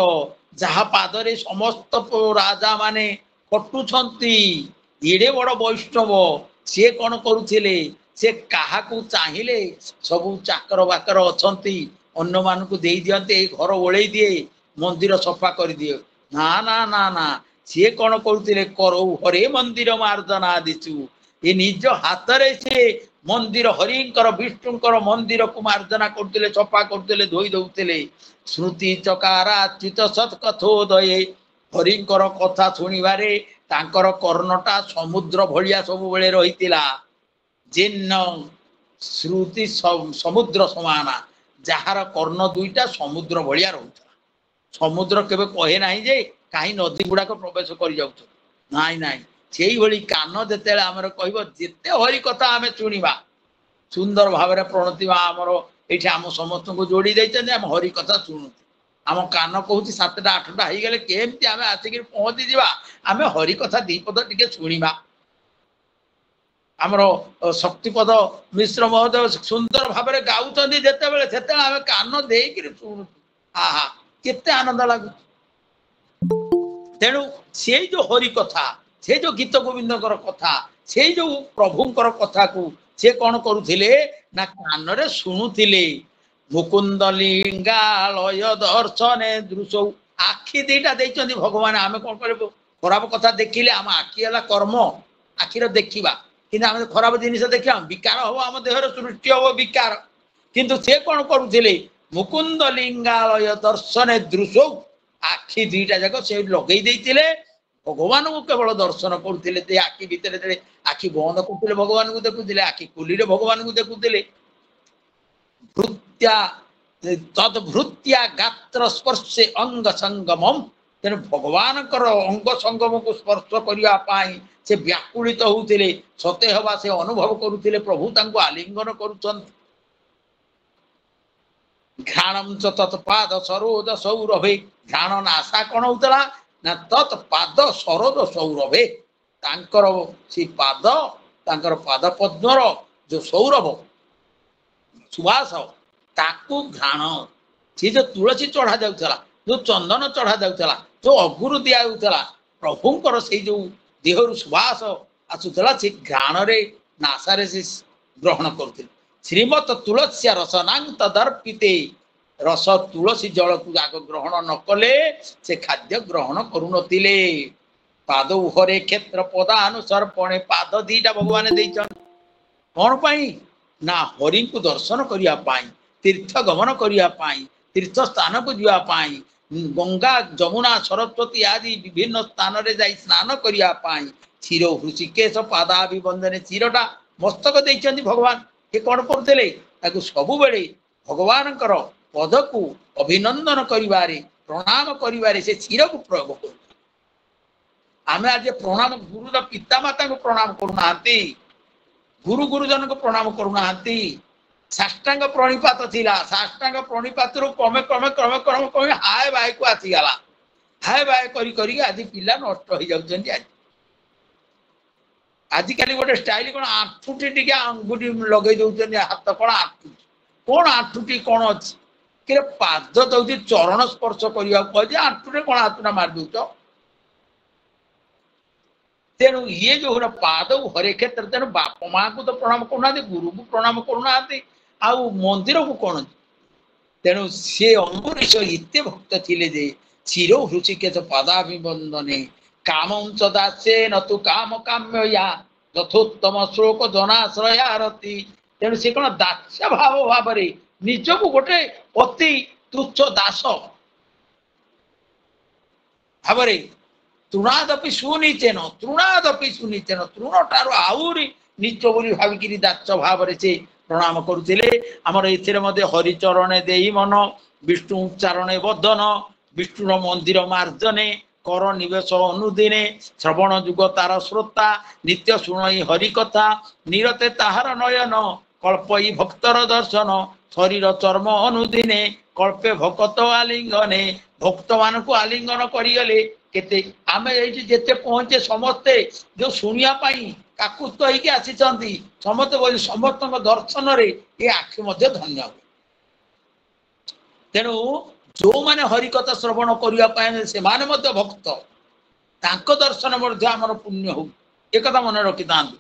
जहा पादरे समस्त राजा माने कटुछंती एडे बड़ वैष्णव से कौन करुथिले से काहाकू चाहिले सबु चाकर बाकर अछंती अन्य मानकू देई दियंते ए घर ओळेई दिए मंदिर सफा कर दिए ना ना ना ना से कौन करुथिले करौ हरे मंदिर मार्दना दिशु ए निज हाथ रे से मंदिर हरिंकर विष्णुकर मंदिर को मार्जना करते सफा करते धोई दौले श्रुति चकाराच्युत सत्कथोदये हरिंकर कथा शुणिबारे तांकर कर्णटा समुद्र भलिया सब बेले रहितिला जिन्न श्रुति समुद्र समाना जार कर्ण दुईटा समुद्र भलिया रहुता समुद्र केबे कहे नाही जे काहे नदी गुडाक प्रवेश करि जाउछ नाई नाई सेई भली कान जेते आमर कहब जेते हरि कथा आमे शुणिबा सुंदर भाव प्रणति आमर ये आम समस्त को जोड़ी देते आम हरि कथा शुणु आम कान कहूँ 7टा 8टा हो गले केमती आम आसिक पहुँची जा आम हरि कथा दीपद टे शुणा आमर शक्तिपद मिश्र महोदय सुंदर भाव गाँव जिते आम कान दे शुणु आहा केते आनंद लगु तेणु से जो हरि कथा से जो गीत गोविंद कथा से जो प्रभुंकर कथा को से कौन करुथिले ना कान रे शुणुथिले मुकुंद लिंगालय दर्शने दृशौ आखि दीटा देइचंदी भगवान आमे कौन करबो खराब कथा देखिले आम आखि हला कर्म आखिर देखिबा किंतु आम खराब जिनिस देखिया विकार हो आम देहर सृष्टि हो विकार किंतु से कौन करुथिले मुकुंद लिंगालय दर्शने दृशौ आखि दीटा जाक से लगेई देइतिले भगवान को केवल दर्शन करते आखि भितर आखि बंद करते भगवान को देखुले आखि खुली भगवान को देखुले भृत्या तदभृत्या गात्र स्पर्शे अंग संगमम तेणु भगवान अंग संगम को स्पर्श करने से व्याकुलित होते सते हवा से अनुभव करुले प्रभु तांको आलिंगन करुछंती घ्राणम च तत्पाद सरोज सौरभे घ्राण नाशा कौन होता ना तत्पाद सरोज सौरभे तांकर से पाद तांकर पाद पद्मर जो सौरभ सुवास ताकू घ्राण सी जो तुलसी चढ़ा जाऊला जो चंदन चढ़ा जाऊला जो अगुरु दिया प्रभुंकर से जो देहरु सुवास आसूला से घ्राण रे नासारे से ग्रहण करते श्रीमत तुलसी रसनांग तदर्पिते रस तुलसी जल को आग ग्रहण न कले से खाद्य ग्रहण करुनतिले पाद हरे क्षेत्र पदानुसर्पणे पाद दीटा भगवान देइछन कोन पाई ना हरि को दर्शन करिया पाई तीर्थ गमन करिया पाई तीर्थ स्थान को जिया पाई गंगा जमुना सरस्वती आदि विभिन्न स्थान रे जाई स्नान करिया पाई शिरो हृषिकेश पादाभिवंदने शिरोटा मस्तक देइछन्ति भगवान के कोन करतेले ताकू सबु बेले भगवान कर पद को अभिनंदन करिवारे प्रणाम करिवारे से शिर को प्रयोग कर आमे आज प्रणाम गुरु पिता माता को प्रणाम करूनांती गुरु गुरुजन को प्रणाम करूनांती साष्टांग प्रणिपात थिला साष्टांग प्रणिपात रु क्रमे क्रमे क्रमे क्रमे क्रमे हाय बाय को आसी गला हाय बाय करी करी आदि पिला नष्ट हो जाउछन आज आजिकल गोटे स्टाइल कौन आठुटी टिके अंगुठी लगे दौरान हाथ कौन आठुटी कौन आठुटी कौन अच्छी कि पाद दौर चरण स्पर्श करने कहे आठुटे कौन हाथटा मार दौ तेणु ये जो पाद हरे क्षेत्र तेणु बाप माँ को तो प्रणाम करना गुरु को प्रणाम करना आउ मंदिर को कौन तेणु सी अम्बरीश एत भक्त थिले जे चिर हृषिकेश पदाभिवंदने काम दासे न तु काम काम्य यथोत्तम श्लोक जनाश्रयारती तेणु से कौन दास्य भाव भाव निजक गोटे अति तुच्छ दास भाव तृणादपि सुनीचेन तृण ठार आहरी नीच बोली भाविकी दास भाव से प्रणाम करुले आमर ए हरिचरण दे मन विष्णु उच्चारण बदन विष्णुर मंदिर मार्जने कर निवेश अनुदिने श्रवण जुग तार श्रोता नित्य शुणई हरिकथा निरते ताहार नयन कल्पई भक्तर दर्शन शरीर चर्म अनुदिने कल्पे भक्त आलिंगने भक्त मान को आलिंगन करिगले केते आमे जेते पहुंचे समस्ते जो सुनिया पाई काकुत होइके आसीचंती समस्त बोली समस्त दर्शन रे ये आखि मध्य धन्य हुए तेणु जो माने हरिकथा श्रवण करिया पाए से माने मध्य भक्त तांको दर्शन मध्य हमर पुण्य हो एक कथा मन रखि तांतु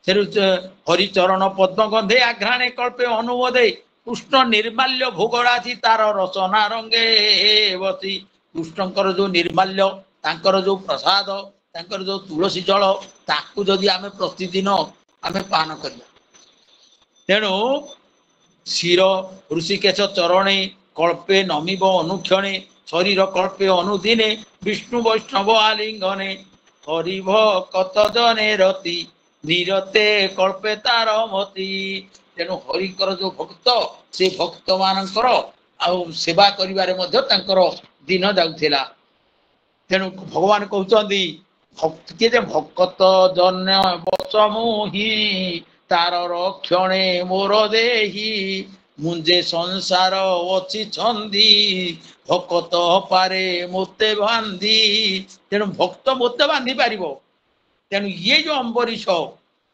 से हरिचरण पद्म गंधे आघ्राणे कल्पे अनुमोदे कृष्ण निर्माल्य भोगराजी तार रसना रंगे बसी कृष्णकर जो निर्माल्य तांकर जो प्रसाद तांकर जो तुलसी जल ताकू जदि आमे प्रतिदिन आमे पान करिया तेणु शिर ऋषिकेश चरणे कल्पे नमिब अनुक्षणे शरीर कल्पे अनुदिने विष्णु वैष्णव आलिंगने हरिभ कत जने रति निरते कल्पे तार मति तेणु हरिकर जो भक्त से भक्त मानकर आउ सेवा करिवारे मध्य तांकर दिन जाउथिला तेणु भगवान कहउचंदी भक्त के भक्त जन बसमुही तार रक्षणे मोर देही मुंजे संसार अच्छी छंदी भक्त पारे मोते बांधी तेणु भक्त मोते बांधी पारिबो तेणु ये जो अम्बरीश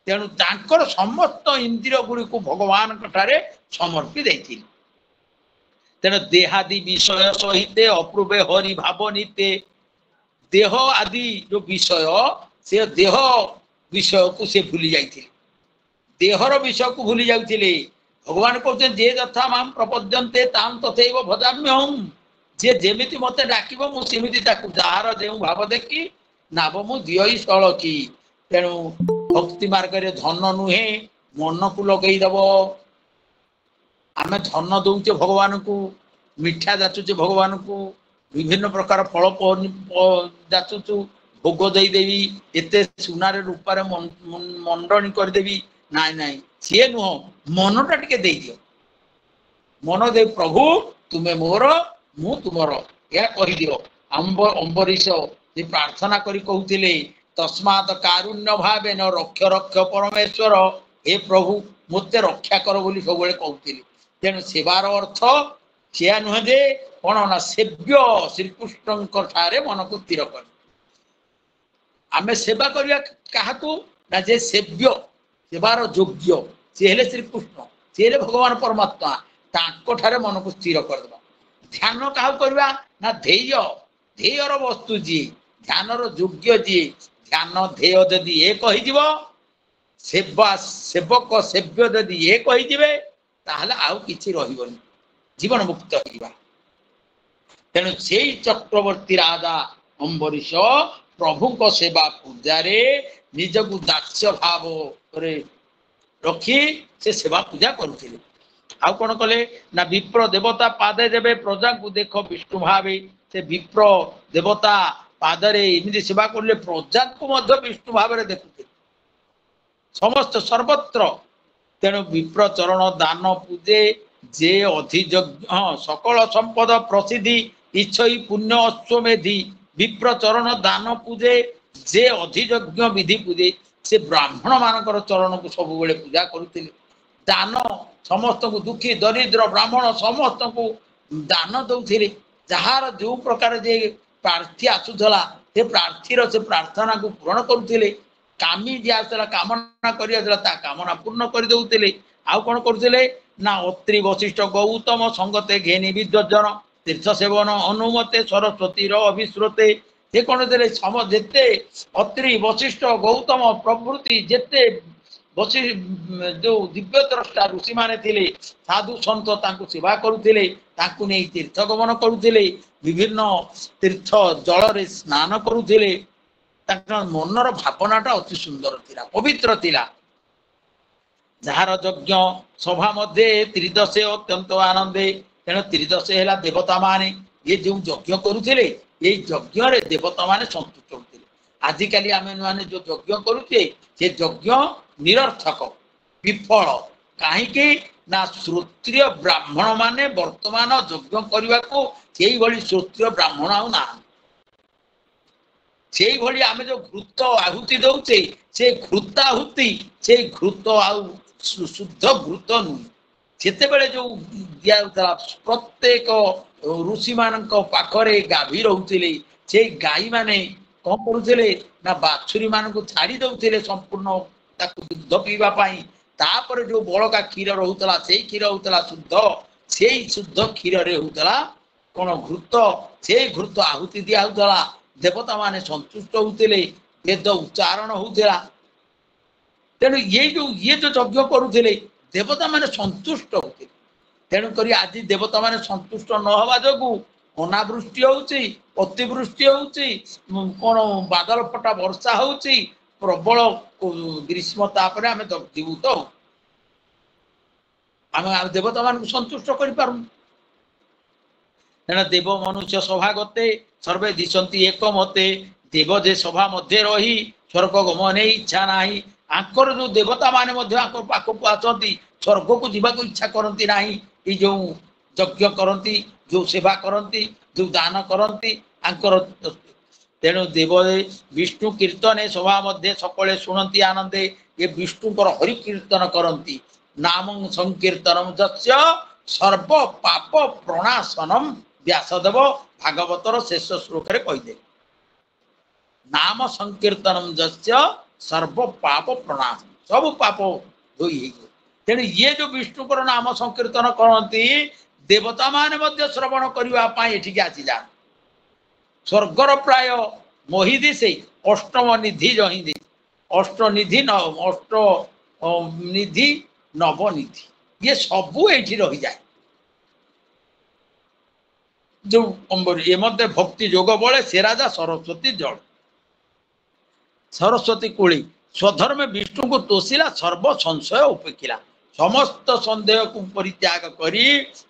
तेणु तांकर समस्त इंद्रिय गुड़ी को भगवान ठारे समर्पी देथिले तेणु देहादि विषय सहित अपूर्वे हरि भावनीते देह आदि जो विषय से देह विषय को से भूली जाइथिले देहर विषय को भूली जाउथिले भगवान कहते जे यथा माम प्रपद्यन्ते ताम तथैव भजाम्यहम् जे जेमिति मते डाकिबो मु सेमिति ताकू जार जेउ भाव देखि नाव मु दियई सळकी तेणु भक्ति मार्ग रे धन नुहे मन को लगई दबो आमे धन दउचे भगवान को मिठा जाचुचे भगवान को विभिन्न प्रकार फल जाचुचु भोग दे देवी एते सुनारे रूपारे मंडणी कर देवी नाई नाई सी नुह मनटा टिके दे दियो मन दे प्रभु तुमे मोर मु तुमर या कहि दियो अम्बरीश जे प्रार्थना करी कहउथिले तस्मात् कारुण्य भावे न रक्ष रक्ष परमेश्वर हे प्रभु मते रक्षा कर बोली सब बेले कहउथिले तेणु सेवार अर्थ से नुहे जे कौन ना सेव्य श्रीकृष्ण ठारे मन को स्थिर कर आमे सेवा करिया काहाकू ना जे सेव्य सेवार योग्य सी हेले श्रीकृष्ण सी हेले भगवान परमात्मा तांको ठारे मन को स्थिर कर देबा ध्यान काहा करबा ना ध्येय ध्येयर वस्तु जी ध्यानर योग्य जी ध्यान ध्येय यदि एक कहि दिबो सेवा सेवक सेव्य यदि एक कहि दिबे ताहले आउ किछि रहिबोनी जीवन मुक्त होइबा तेणु से चक्रवर्ती राजा अम्बरीश प्रभु को सेवा पूजारे निजक दास्य भाव रखी से सेवा पूजा करुले आउ कौन कले ना विप्र देवता पादे देवे प्रजा को देख विष्णु भावे से विप्र देवता पादरे एमती सेवा करले प्रजा को मध्य विष्णु भाव देखुते समस्त सर्वत्र तेणु विप्र चरण दान पूजे जे अधियज्ञ सकल संपद प्रसिद्धि इच्छई पुण्य अश्वमेधि विप्र चरण दान पूजे जे अधियज्ञ विधि पूजे से ब्राह्मण मानकर चरण को सब बेले पूजा करुले दान समस्त को दुखी दरिद्र ब्राह्मण समस्त को दान दौले जार जो प्रकार जे प्रार्थी आसुला से प्रार्थीर से प्रार्थना को पूरण करुले कामी दिया कामना करा कामना पूर्ण कर दौले आउ कौन करुले ना अत्रि वशिष्ठ गौतम संगते घेनी विद्वजन तीर्थ सेवन अनुमते सरस्वती अभिश्रुते ये कौन देले जेते अत्रि वशिष्ठ गौतम प्रभृति जेते बसी जो दिव्य द्रष्टा ऋषि माने थिले साधु सन्त तांको सेवा करुथिले तांको नै तीर्थ गमन करुथिले विभिन्न तीर्थ जल रे स्नान करुथिले तांका मनर भावनाटा अति सुंदर थिला पवित्र थिला जहार यज्ञ सभा मध्ये त्रिदशे अत्यंत आनंदे तेणु त्रिदशे हैला देवता माने ये जो यज्ञ करुथिले ये यज्ञ रे देवता माने संतुष्ट होथिले आजिकाली आमे माने जो यज्ञ करुचे से यज्ञ निरर्थक विफल कहीं ना श्रोत्रिय ब्राह्मण माने वर्तमान यज्ञ करने को श्रोत्रिय ब्राह्मण आउ ना आमे जो घृत आहुति दौचे से घृताहुति से घृत आउ शुद्ध घृत नुह से जो दिया प्रत्येक ऋषि मान पाखरे गाभी रोते से गाई माने कौन करुले ना बाछुरी मान को छाड़ी दौले संपूर्ण दुग्ध पीवा तापर जो बड़का क्षीर रोला से क्षीर होता शुद्ध से शुद्ध क्षीर रे होता कौन घृत से घृत आहुति दिया होता देवता माने संतुष्ट होते वेद उच्चारण होता तेणु ये जो यज्ञ करुले देवता माने संतुष्ट होते तेणुक आज देवता माने संतुष्ट न हवा जो अनावृष्टि होची अतिवृष्टि होची कौन बादल फटा वर्षा होची प्रबल ग्रीष्म तापर आम जीवित आम देवता मान संतुष्ट कर देव मनुष्य सभा गते सर्वे दिशंती एक मते देव जे सभा मध्य रही स्वर्ग गमन इच्छा नाही आंकर जो देवता माने पाखक आसती स्वर्ग को जीवा को इच्छा करती नाही ये जो यज्ञ करती जो सेवा करती जो दान करती आंकर तेणु देव विष्णु कीर्तन सभा मध्य सकले शुणती आनंदे ये विष्णुकर हरि कीर्तन करती नाम संकीर्तनम जस्य सर्व पाप प्रणाशनम व्यासदेव भागवतर शेष श्लोक रे कहिदे नाम संकीर्तनम जस्य सर्व पाप प्रणाश सब पाप धोई तेणु ये जो विष्णुकर नाम संकीर्तन करती देवता माने मध्य श्रवण करबा पाई एठिके आसी जा स्वर्गर प्राय मोहिदी से अष्टम निधि जहिंदी अष्ट निधि अष्ट निधि नवनिधि ये सबू ये रही जाए जो ये मध्य भक्ति जोग बले से राजा सरस्वती जल सरस्वती कूली स्वधर्म विष्णु को तोषिला सर्व संशय उपेक्षिला समस्त संदेह को परित्याग करी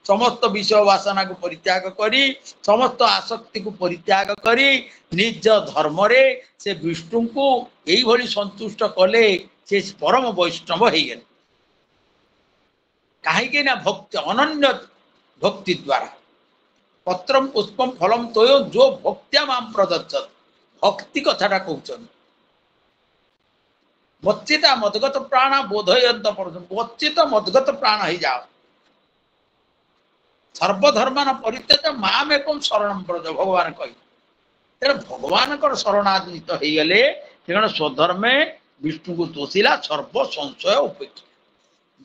समस्त विषय वासना को परित्याग करी समस्त आसक्ति को परित्याग करी निज धर्म रे से विष्णु को यही भली संतुष्ट कले से परम वैष्णव हो गए कहीं ना भक्ति अनन्य भक्ति द्वारा पत्रम पुष्पम फलम तोय जो भक्त्या माम प्रदत्त भक्ति कथाटा कहते मच्चिता मदगत प्राण बोधयंत मच्चित मदगत प्राण हो जाओ सर्वधर्मान परित्यज माम एकम शरण ब्रज भगवान कही तेरे भगवान शरणान्वित हो गले तेणु स्वधर्मे विष्णु को तोषिला सर्व संशय उपेक्षा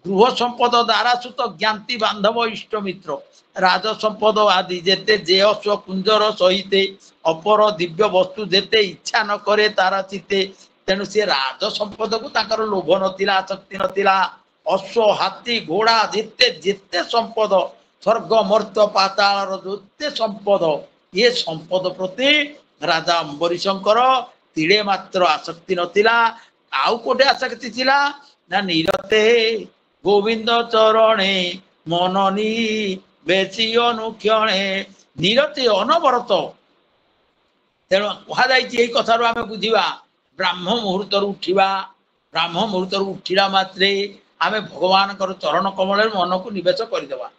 गृह संपद दारासुत ज्ञाति बांधव इष्ट मित्र राज संपद आदि जेते जे अश्व कुंजर सहिते अपर दिव्य वस्तु जेते इच्छा न करे तारा चिते तेणु सी राज संपद को ताकर लोभ नथिला आसक्ति नथिला अश्व हाथी घोड़ा जेते जेते संपद स्वर्ग मर्त्य पाताल जेते संपद ये संपद प्रति राजा अम्बरीशंकर तिड़े मात्र आसक्ति नथिला आउ कोटे आसक्ति थिला ना निरते गोविंद चरणे मननी बेची अनुक्षणे निरते अनवरत तेणु कह कथार आम बुझा ब्राह्म मुहूर्त उठा ब्राह्म मुहूर्त उठा मात्रे आम भगवान चरण कमल मन को निवेश करदेवा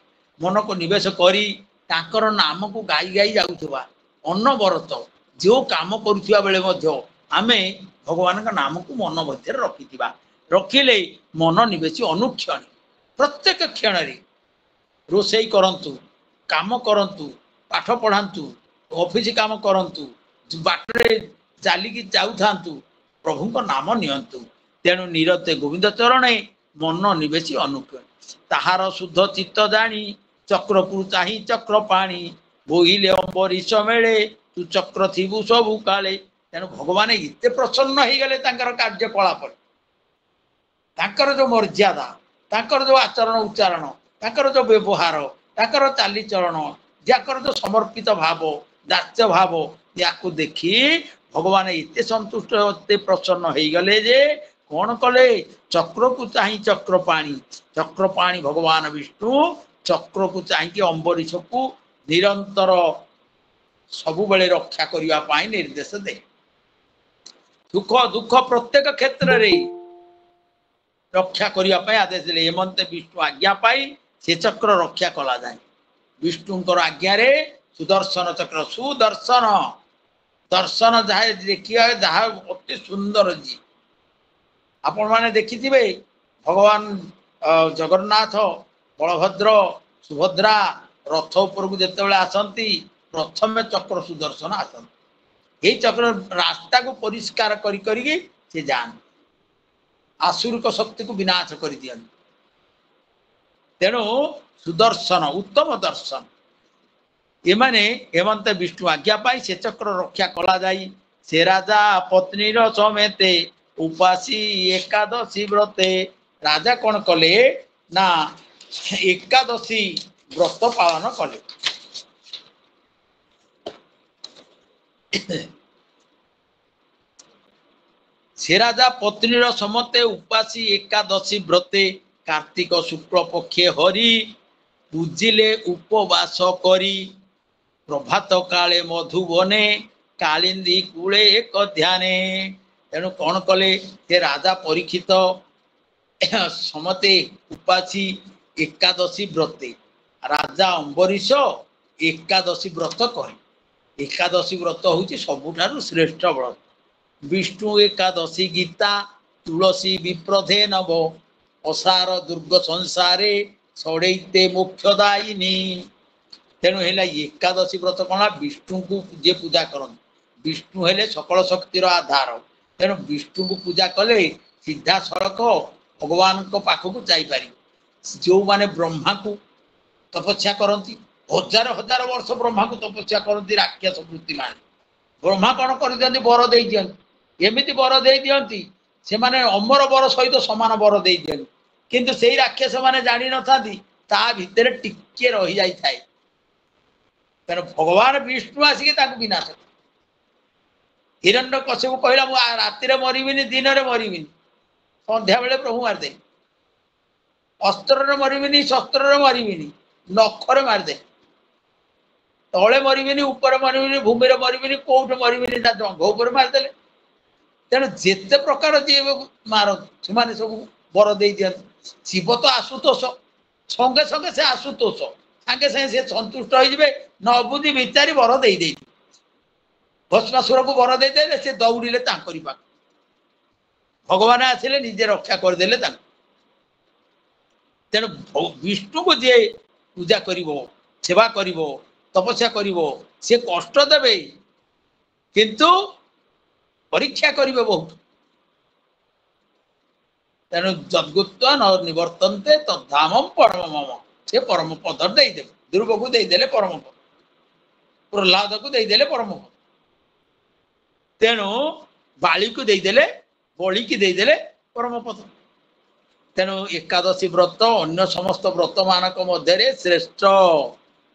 मन को निवेश करी ताकर नाम को गाई गाई जाऊा अनवरत जो काम करुवा बेले आमे भगवान का नाम को मन मध्य रखि रखिले मन निवेश अनुक्षण प्रत्येक क्षण रोसई करंतु काम करंतु पाठ पढ़ातु ऑफिस काम करंतु बाटरे चलिकी जाऊँ प्रभु नाम नियंतु तेणु निरते गोविंद चरणे मन निवेशी अनुकूल ताहार शुद्ध चित्त जानी चक्रकु चाही चक्र पाणी बोहिले अंबरीश मेले तू चक्र थिबु सबु काले तेणु भगवान एते प्रसन्न हो गले कार्यकलाप जो मर्यादा जो आचरण उच्चारण जो व्यवहार चालीचरण जाकर जो समर्पित भाव दास्य भाव या देखी भगवान एते संतुष्ट एते प्रसन्न हो गले जे कौन कले चक्र को चाही चक्र पाणी भगवान विष्णु चक्र को चाही अंबरीश को निरंतर सबु बेले रक्षा करिया पाई निर्देश दे दुख दुख प्रत्येक क्षेत्र रे रक्षा करिया पाई आदेश दे हेमंत विष्णु आज्ञा पाई से चक्र रक्षा कला जाए विष्णुंकर आज्ञा रे सुदर्शन चक्र सुदर्शन दर्शन जहाँ देखिए जहाँ अति सुंदर जी आपण माने देखिथिबे भगवान जगन्नाथ बलभद्र सुभद्रा रथ ऊपर को जेतेबेले आसंती प्रथम चक्र सुदर्शन आसंती यही चक्र रास्ता को परिष्कार करी करी से जान आसुरिक शक्ति को विनाश कर दिया तेणु सुदर्शन उत्तम दर्शन एमाने हेमंत विष्णु आज्ञा पाई से चक्र रक्षा कला जाई से राजा पत्नी समेते उपासी एकादशी व्रते राजा कौन कले ना एकादशी व्रत पालन कले से राजा पत्नी समते उपासी एकादशी व्रते कार्तिक शुक्ल पक्षे हरि पूजिले उपवास करी प्रभात काले मधुबने कालिंदी कूले एक ध्याने तेणु कौन कले से राजा परीक्षित समते उपासी एकादशी व्रते राजा अंबरीश एकादशी व्रत करे एकादशी व्रत हूँ सबुठारु श्रेष्ठ व्रत विष्णु एकादशी गीता तुलसी विप्रधे नव असार दुर्ग संसारे सड़ैते मोक्षदायिनी तेणु है एकादशी व्रत कौन विष्णु को जे पूजा करते विष्णु हेले सकल शक्तिर आधार तेणु विष्णु को पूजा कले सीधा सड़क भगवान को पाखक जापर जो माने ब्रह्मा को तपस्या करती हजार हजार वर्ष ब्रह्मा को तपस्या करती राक्षस वृत्ति मान ब्रह्मा कौन कर बर दे दियंती एमती बर दे दियंती से माने अमर बर सहित समान बर दे दियंती किंतु सेही राक्षस माने जानी न थांती ता भितर टिके रही जाई थाए तेणु भगवान विष्णु आसिक विनाश हिरण्य कश्यप कहला मु राति मरबिनी दिन में मरबिनी संध्या बेले प्रभु मारदे अस्त्र मरबिनी शस्त्र मरबिनी नखरे मारदे तले मरबिनी ऊपर मरबिनी भूमि मरबिनी कौट मरबिनी जंघ उपर मारदे तेणु जेते प्रकार जी मार से सब बर दे दियंती शिव तो आशुतोष संगे संगे से आशुतोष सागे सागे से संतुष्ट हो न बुद्धि विचारी बर दे भस्मासुर को बर दे से दौड़े भगवान आसिले निजे रक्षा करदे तेणु विष्णु को जे पूजा करिवो सेवा करिवो तपस्या करिवो से कष्ट देवे किंतु परीक्षा करिवे बहुत तेणु जद्गुत्वा न निवर्तन्ते तद्धामम परम मम से परम पद देदेवे ध्रुव को देदेले परम पद प्रहलाद को देदेले परम पद तेणु बाली को देदेले बलि की देदेले परम पद तेणु एकादशी व्रत अन्य समस्त व्रत मानक मध्य श्रेष्ठ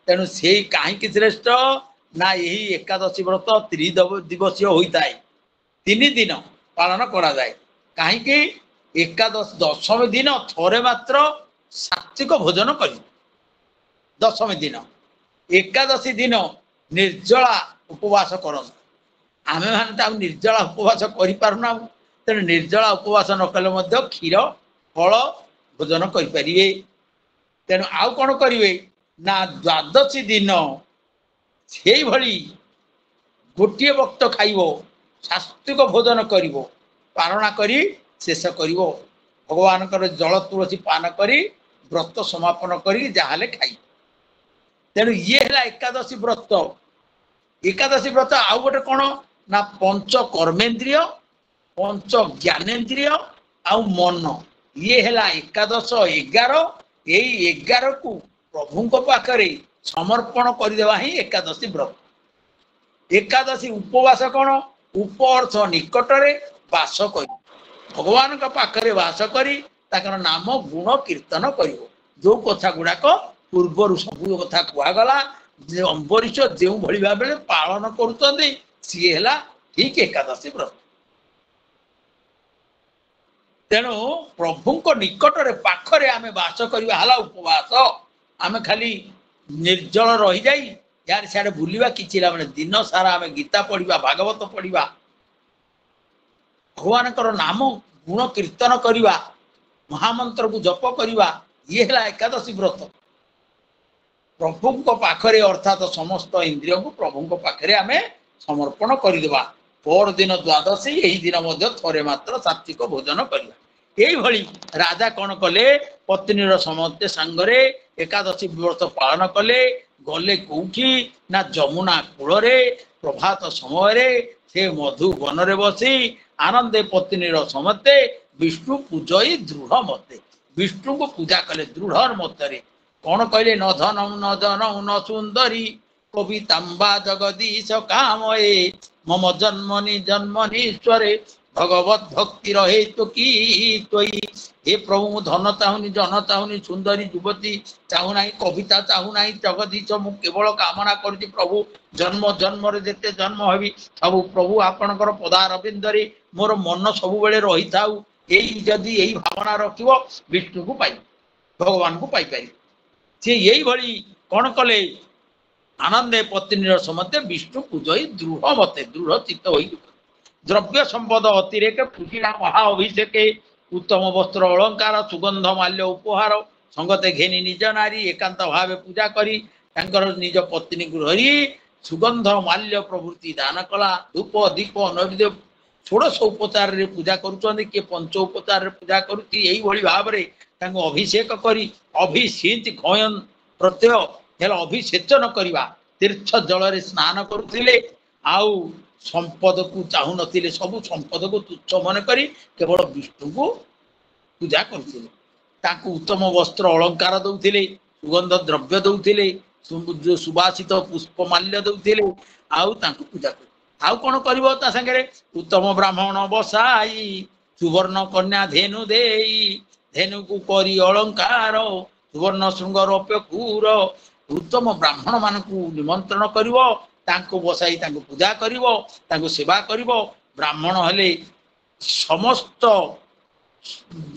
तेणु से कहीं श्रेष्ठ ना यही एकादशी व्रत त्रिदिवसीय होता है 3 दिन पालन करा जाए कहीं एकादश दशमी दिन थोड़े मात्र सात्विक भोजन कर दशमी दिन एकादशी दिन निर्जला उपवास कर आम मैंने निर्जला उपवास करना तेणु निर्जला उपवास न कले क्षीर फल भोजन करें तेणु आउ कौन करेंगे ना द्वादशी दिन से भली गोटे वक्त खाइब सात्विक भोजन कर पारणा करी शेष कर भगवान जल तुलसी पान करी व्रत समापन करी जहाँ खाई तेणु ये है एकादशी व्रत आउ गोटे कौन ना पंच कर्मेन्द्रिय पंच ज्ञानेन्द्रिय आउ मन ये है एकादश 11 यही 11 को प्रभु पाखरे समर्पण करदेवा ही एकादशी व्रत। एकादशी उपवास कौन उप अर्थ निकटरे वास कर भगवान का पाखरे वास करी ताकर नाम गुण कीर्तन कर जो कथा गुड़ाक पूर्वर सब कथा कहगला अंबरीश जो भली भाव पालन करुँच सी है ठीक एकादशी व्रत। तेणु प्रभु निकटरे पाखरे आमे वास करवा हला उपवास। आमे खाली निर्जल रही जाई यार सियाड़े बुलवा किसी लाभ दिन सारा आमे गीता पढ़ा भागवत पढ़ा भगवान नाम गुण कीर्तन करवा महामंत्र को जप करवा ये है एकादशी व्रत। प्रभु पाखरे अर्थात समस्त इंद्रिय को प्रभु पाखरे आमे समर्पण करदेवा। पर दिन द्वादशी यही दिन थरे मात्र सात्विक भोजन करवा। यही भली राजा कौन कले पत्नीर समस्ते सांगरे एकादशी व्रत पालन कले गले कौठी ना जमुना कूल प्रभात समय से मधु वन रे बसी आनंदे पत्नीर समस्ते विष्णु पूजई दृढ़ मते विष्णु को पूजा कले दृढ़ मत कौन कहले न धनम न जनम न सुंदरी कवितांबा जगदीश कामये मम जन्मनि जन्मनीश्वरे भगवत भक्ति रहे तो की तोई हे प्रभु धन चाहूनी जन चाहूनी सुंदरी युवती चाहूना कविता चाहूना जगदीश मु केवल कामना करुच्ची प्रभु जन्म जन्म जेते जन्म हेबी सब प्रभु आपणकर पदारविंदरे मोर मन सब बेले रही था यही जदि यही भावना रखिव विष्णु को पाई भगवान को पाई पारि से यही भली कौन कले आनंदे पत्नी समते विष्णु पूजई दृढ़ मते दृढ़ चित्त हो द्रव्य संपद अतिरेक पूजिला महा अभिषेक उत्तम वस्त्र अलंकार सुगंध माल्य उपहार संगते घेनी निज नारी एकांत भाव पूजा करी निज पत्नी को धरी सुगंध माल्य प्रभृति दान कला धूप दीप नैवेद्य षोड़श उपचार रे पूजा करुचंदी के पंच उपचार रे पूजा करुची यही भली भाव रे तांको अभिषेक करी अभिषेच गयन प्रत्यय हेला अभिषेचन करवा तीर्थ जल रे स्नान करुथिले आउ संपद को चाहू नथिले सब संपद को तुच्छ मन करी केवल विष्णु को पूजा करुथिले तांको उत्तम वस्त्र अलंकार दउथिले सुगंध द्रव्य दउथिले जो सुवासित पुष्पमाल्य दउथिले आउ तांको पूजा कर आउ कोन करबो ता संगे उत्तम ब्राह्मण बसाई सुवर्ण कन्या धेनु देई धेनु को करी अलंकार सुवर्ण श्रृंग रौप्य कूर उत्तम ब्राह्मण मान को निमंत्रण करिवो तांको बसाई तांको पूजा करिवो तांको सेवा करिवो ब्राह्मण हेले समस्त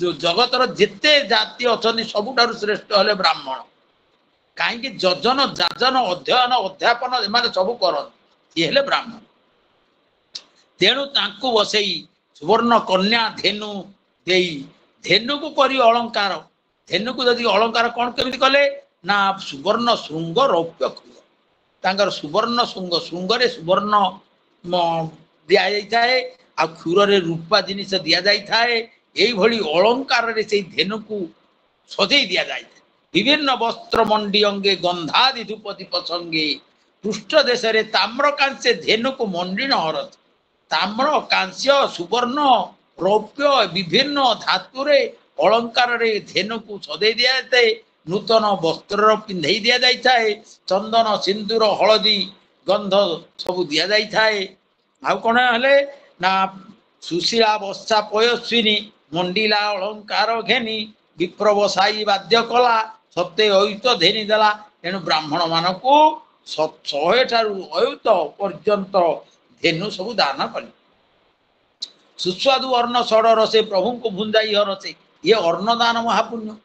जो जगतर जेते जाति अछनी सबुठारु श्रेष्ठ हेले ब्राह्मण काहेकि जजन जाजन अध्ययन अध्यापन एमाने सब करन ये हेले ब्राह्मण तेणु तांको बसई सुवर्ण कन्या धेनु देई धेनु को करी अलंकार धेनु को जदि अलंकार कौन केमिति कले ना सुवर्ण श्रृंग रौप्य तांकर सुवर्ण श्रृंग श्रृंगरे सुवर्ण दिया जाए आ क्षुर रे रूपा जिनिस दिया जाए यही भली अलंकार रे से धेनु को सजई दिया जाए विभिन्न वस्त्र मंडी अंगे गंधादि धूप दीप संगे पृष्ठ देश रे ताम्र कांस्य धेनु को मंडी न हरत ताम्र कांस्य सुवर्ण रौप्य विभिन्न धातु रे अलंकार रे धेनु को सजई दिया जाए नूतन वस्त्र पिंधई दिया जाए चंदन सिंदूर हलदी गंध सब दिया जाए आउ कौन हेले ना सुशीला बसा पयस्विनी मंडिला अलंकार घेनी विप्रवसायी बाध्य कला सत्य अयुत धेनी देला तेणु ब्राह्मण मान को 100 ठारू अयुत पर्यंत धेनु सब दान कले सुस्वादु अर्ण सड़र से प्रभु को भुंजाई हर से ये अर्ण दान महापुण्य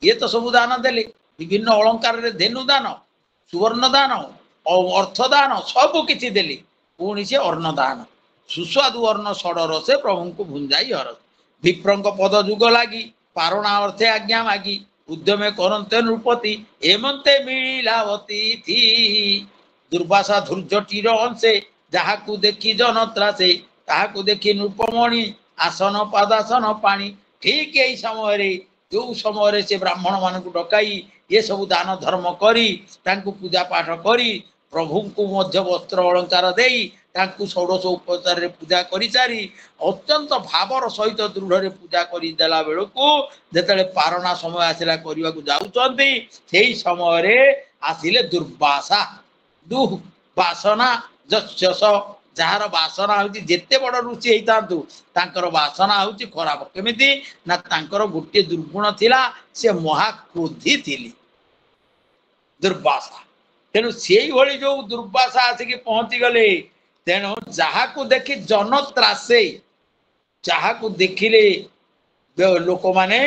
ये तो सब दान देले विभिन्न अलंकार रे धेनु दान सुवर्ण दान अर्थ दान सब किछि देले पुणी से अर्ण दान सुस्वादु अर्ण सड़र से प्रभु को भुंजाई हर विप्रंक पद जुग लागी पारणा अर्थे आज्ञा मागी उद्यमे करन्ते नृपति एमंते मिलावती थी दुर्वासा धैर्य टीर अंशे जहाकू देखी जन त्रासे ताहाकू देखी नृपमणि आसन पादासन पानी ठीक यही समय जो समय से ब्राह्मण मान को डकाई ये सब दान धर्म करी तांको पूजा पाठ करी प्रभु को मध्य वस्त्र अलंकार देई ତାଙ୍କୁ ଷୋଡ଼ଶ ଉପଚାରରେ ପୂଜା କରିସାରି ଅତ୍ୟନ୍ତ ଭାବର ସହିତ ଦୃଢ଼ରେ ପୂଜା କରିଦେଲା ବେଳକୁ ଯେତେବେଳେ ପାରଣା ସମୟ ଆସିଲା କରିବାକୁ ଯାଉଛନ୍ତି ସେଇ ସମୟରେ ଆସିଲେ ଦୁର୍ବାସା। ଦୁଃବାସନା ଯଶସ, ଯାହାର ବାସନା ହଉଛି ଯେତେ ବଡ଼ ଋଷି ହେଇଥାନ୍ତୁ ତାଙ୍କର ବାସନା ହଉଛି ଖରାପ। କେମିତି ନା ତାଙ୍କର ଗୋଟିଏ ଦୁର୍ଗୁଣ ଥିଲା, ସେ ମହାକ୍ରୋଧୀ ଥିଲେ ଦୁର୍ବାସା। ତେଣୁ ସେଇଭଳି ଯୋଉ ଦୁର୍ବାସା ଆସିକି ପହଞ୍ଚିଗଲେ, ତେଣୁ ଯାହାକୁ ଦେଖି ଜନ ତ୍ରାସେ, ଯାହାକୁ ଦେଖିଲେ ଲୋକମାନେ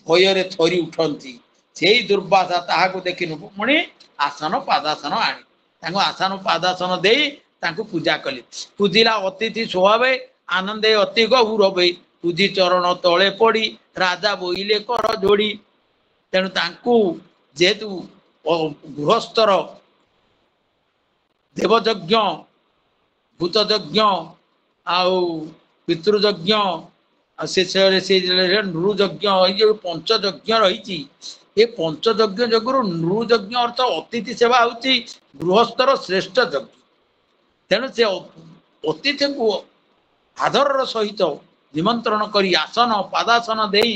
ଭୟରେ ଥରି ଉଠନ୍ତି, ସେଇ ଦୁର୍ବାସା ତାହାକୁ ଦେଖି ପୁଣି ଆସନ ପାଦାସନ ଆଣି ତାଙ୍କୁ ଆସନ ପାଦାସନ ଦେଇ ତାଙ୍କୁ ପୂଜା କଲେ। ପୂଜିଲା ଅତିଥି ସ୍ୱଭାବେ ଆନନ୍ଦେ ଅତି ଗୌରବେ, ପୂଜି ଚରଣ ତଳେ ପଡ଼ି ରାଜା ବୋଇଲେ କର ଯୋଡ଼ି। ତେଣୁ ତାଙ୍କୁ ଯେହେତୁ ଗୃହସ୍ଥର ଦେବଯଜ୍ଞ, ଭୂତଯଜ୍ଞ ଆଉ ପିତୃଯଜ୍ଞ ଆଉ ଶେଷରେ ସେ ନୃଯଜ୍ଞ, ଏଇ ଯୋଉ ପଞ୍ଚଯଜ୍ଞ ରହିଛି, ଏ ପଞ୍ଚଯଜ୍ଞ ଯୋଗୁରୁ ନୃଯଜ୍ଞ ଅର୍ଥ ଅତିଥି ସେବା ହଉଛି ଗୃହସ୍ଥର ଶ୍ରେଷ୍ଠ ଯଜ୍ଞ। ତେଣୁ ସେ ଅତିଥିଙ୍କୁ ଆଦରର ସହିତ ନିମନ୍ତ୍ରଣ କରି ଆସନ ପାଦାସନ ଦେଇ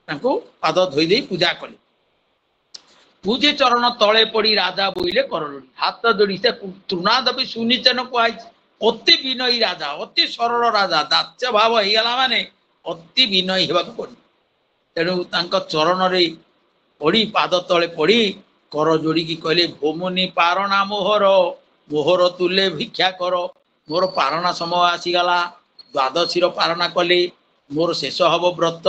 ତାଙ୍କୁ ପାଦ ଧୋଇ ଦେଇ ପୂଜା କଲେ। ପୂଜି ଚରଣ ତଳେ ପଡ଼ି ରାଜା ବୋଇଲେ କରଲୋଡ଼ି, ହାତ ଯୋଡ଼ି ସେ ତୃଣାଦପି ସୁନିଚନ କୁହାଯାଇଛି। ଅତି ବିନୟୀ ରାଜା, ଅତି ସରଳ ରାଜା, ଦାସ୍ୟ ଭାବ ହେଇଗଲା ମାନେ ଅତି ବିନୟୀ ହେବାକୁ ପଡ଼ିବ। ତେଣୁ ତାଙ୍କ ଚରଣରେ ପଡ଼ି ପାଦ ତଳେ ପଡ଼ି କର ଯୋଡ଼ିକି କହିଲେ, ଭୋମୁନି ପାରଣା ମୋହର, ମୋହର ତୁଲେ ଭିକ୍ଷା କର। ମୋର ପାରଣା ସମୟ ଆସିଗଲା, ଦ୍ୱାଦଶୀର ପାରଣା କଲେ, ମୋର ଶେଷ ହବ ବ୍ରତ।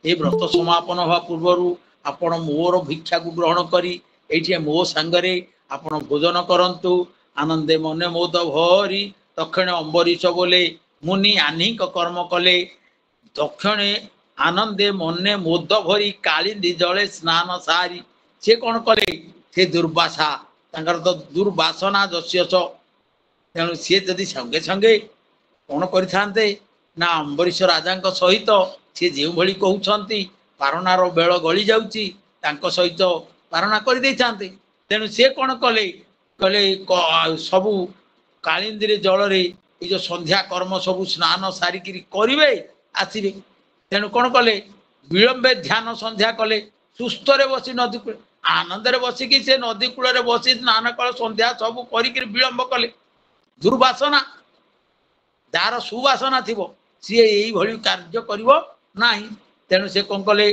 ଏ ବ୍ରତ ସମାପନ ହେବା ପୂର୍ବରୁ ଆପଣ ମୋର ଭିକ୍ଷାକୁ ଗ୍ରହଣ କରି ଏଇଠି ମୋ ସାଙ୍ଗରେ ଆପଣ ଭୋଜନ କରନ୍ତୁ। ଆନନ୍ଦେ ମନେ ମୋଦ ଭରି ଦକ୍ଷିଣ ଅମ୍ବରୀଶ ବୋଲେ, ମୁନି ଆହ୍ନିକ କର୍ମ କଲେ। ଦକ୍ଷିଣେ ଆନନ୍ଦେ ମନେ ମୋଦ ଭରି କାଳିନ୍ଦୀ ଜଳେ ସ୍ନାନ ସାରି, ସେ କ'ଣ କଲେ, ସେ ଦୁର୍ବାସା, ତାଙ୍କର ତ ଦୁର୍ବାସନା ଯଶ୍ୟସ। ତେଣୁ ସିଏ ଯଦି ସଙ୍ଗେ ସଙ୍ଗେ କ'ଣ କରିଥାନ୍ତେ ନା ଅମ୍ବରୀଶ ରାଜାଙ୍କ ସହିତ ସିଏ ଯେଉଁଭଳି କହୁଛନ୍ତି ପାରଣାର ବେଳ ଗଳି ଯାଉଛି, ତାଙ୍କ ସହିତ ପାରଣା କରିଦେଇଥାନ୍ତେ। ତେଣୁ ସିଏ କ'ଣ କଲେ, କହିଲେ ସବୁ କାଳିନ୍ଦୀରେ ଜଳରେ ଏଇ ଯୋଉ ସନ୍ଧ୍ୟା କର୍ମ ସବୁ ସ୍ନାନ ସାରିକିରି କରିବେ, ଆସିବେ। ତେଣୁ କ'ଣ କଲେ, ବିଳମ୍ବେ ଧ୍ୟାନ ସନ୍ଧ୍ୟା କଲେ, ସୁସ୍ଥରେ ବସି ନଦୀ କୂଳେ ଆନନ୍ଦରେ ବସିକି ସେ ନଦୀ କୂଳରେ ବସି ସ୍ନାନ କଳ ସନ୍ଧ୍ୟା ସବୁ କରିକିରି ବିଳମ୍ବ କଲେ। ଦୁର୍ବାସନା, ଯାହାର ସୁବାସନା ଥିବ ସିଏ ଏଇଭଳି କାର୍ଯ୍ୟ କରିବ ନାହିଁ। ତେଣୁ ସେ କ'ଣ କଲେ,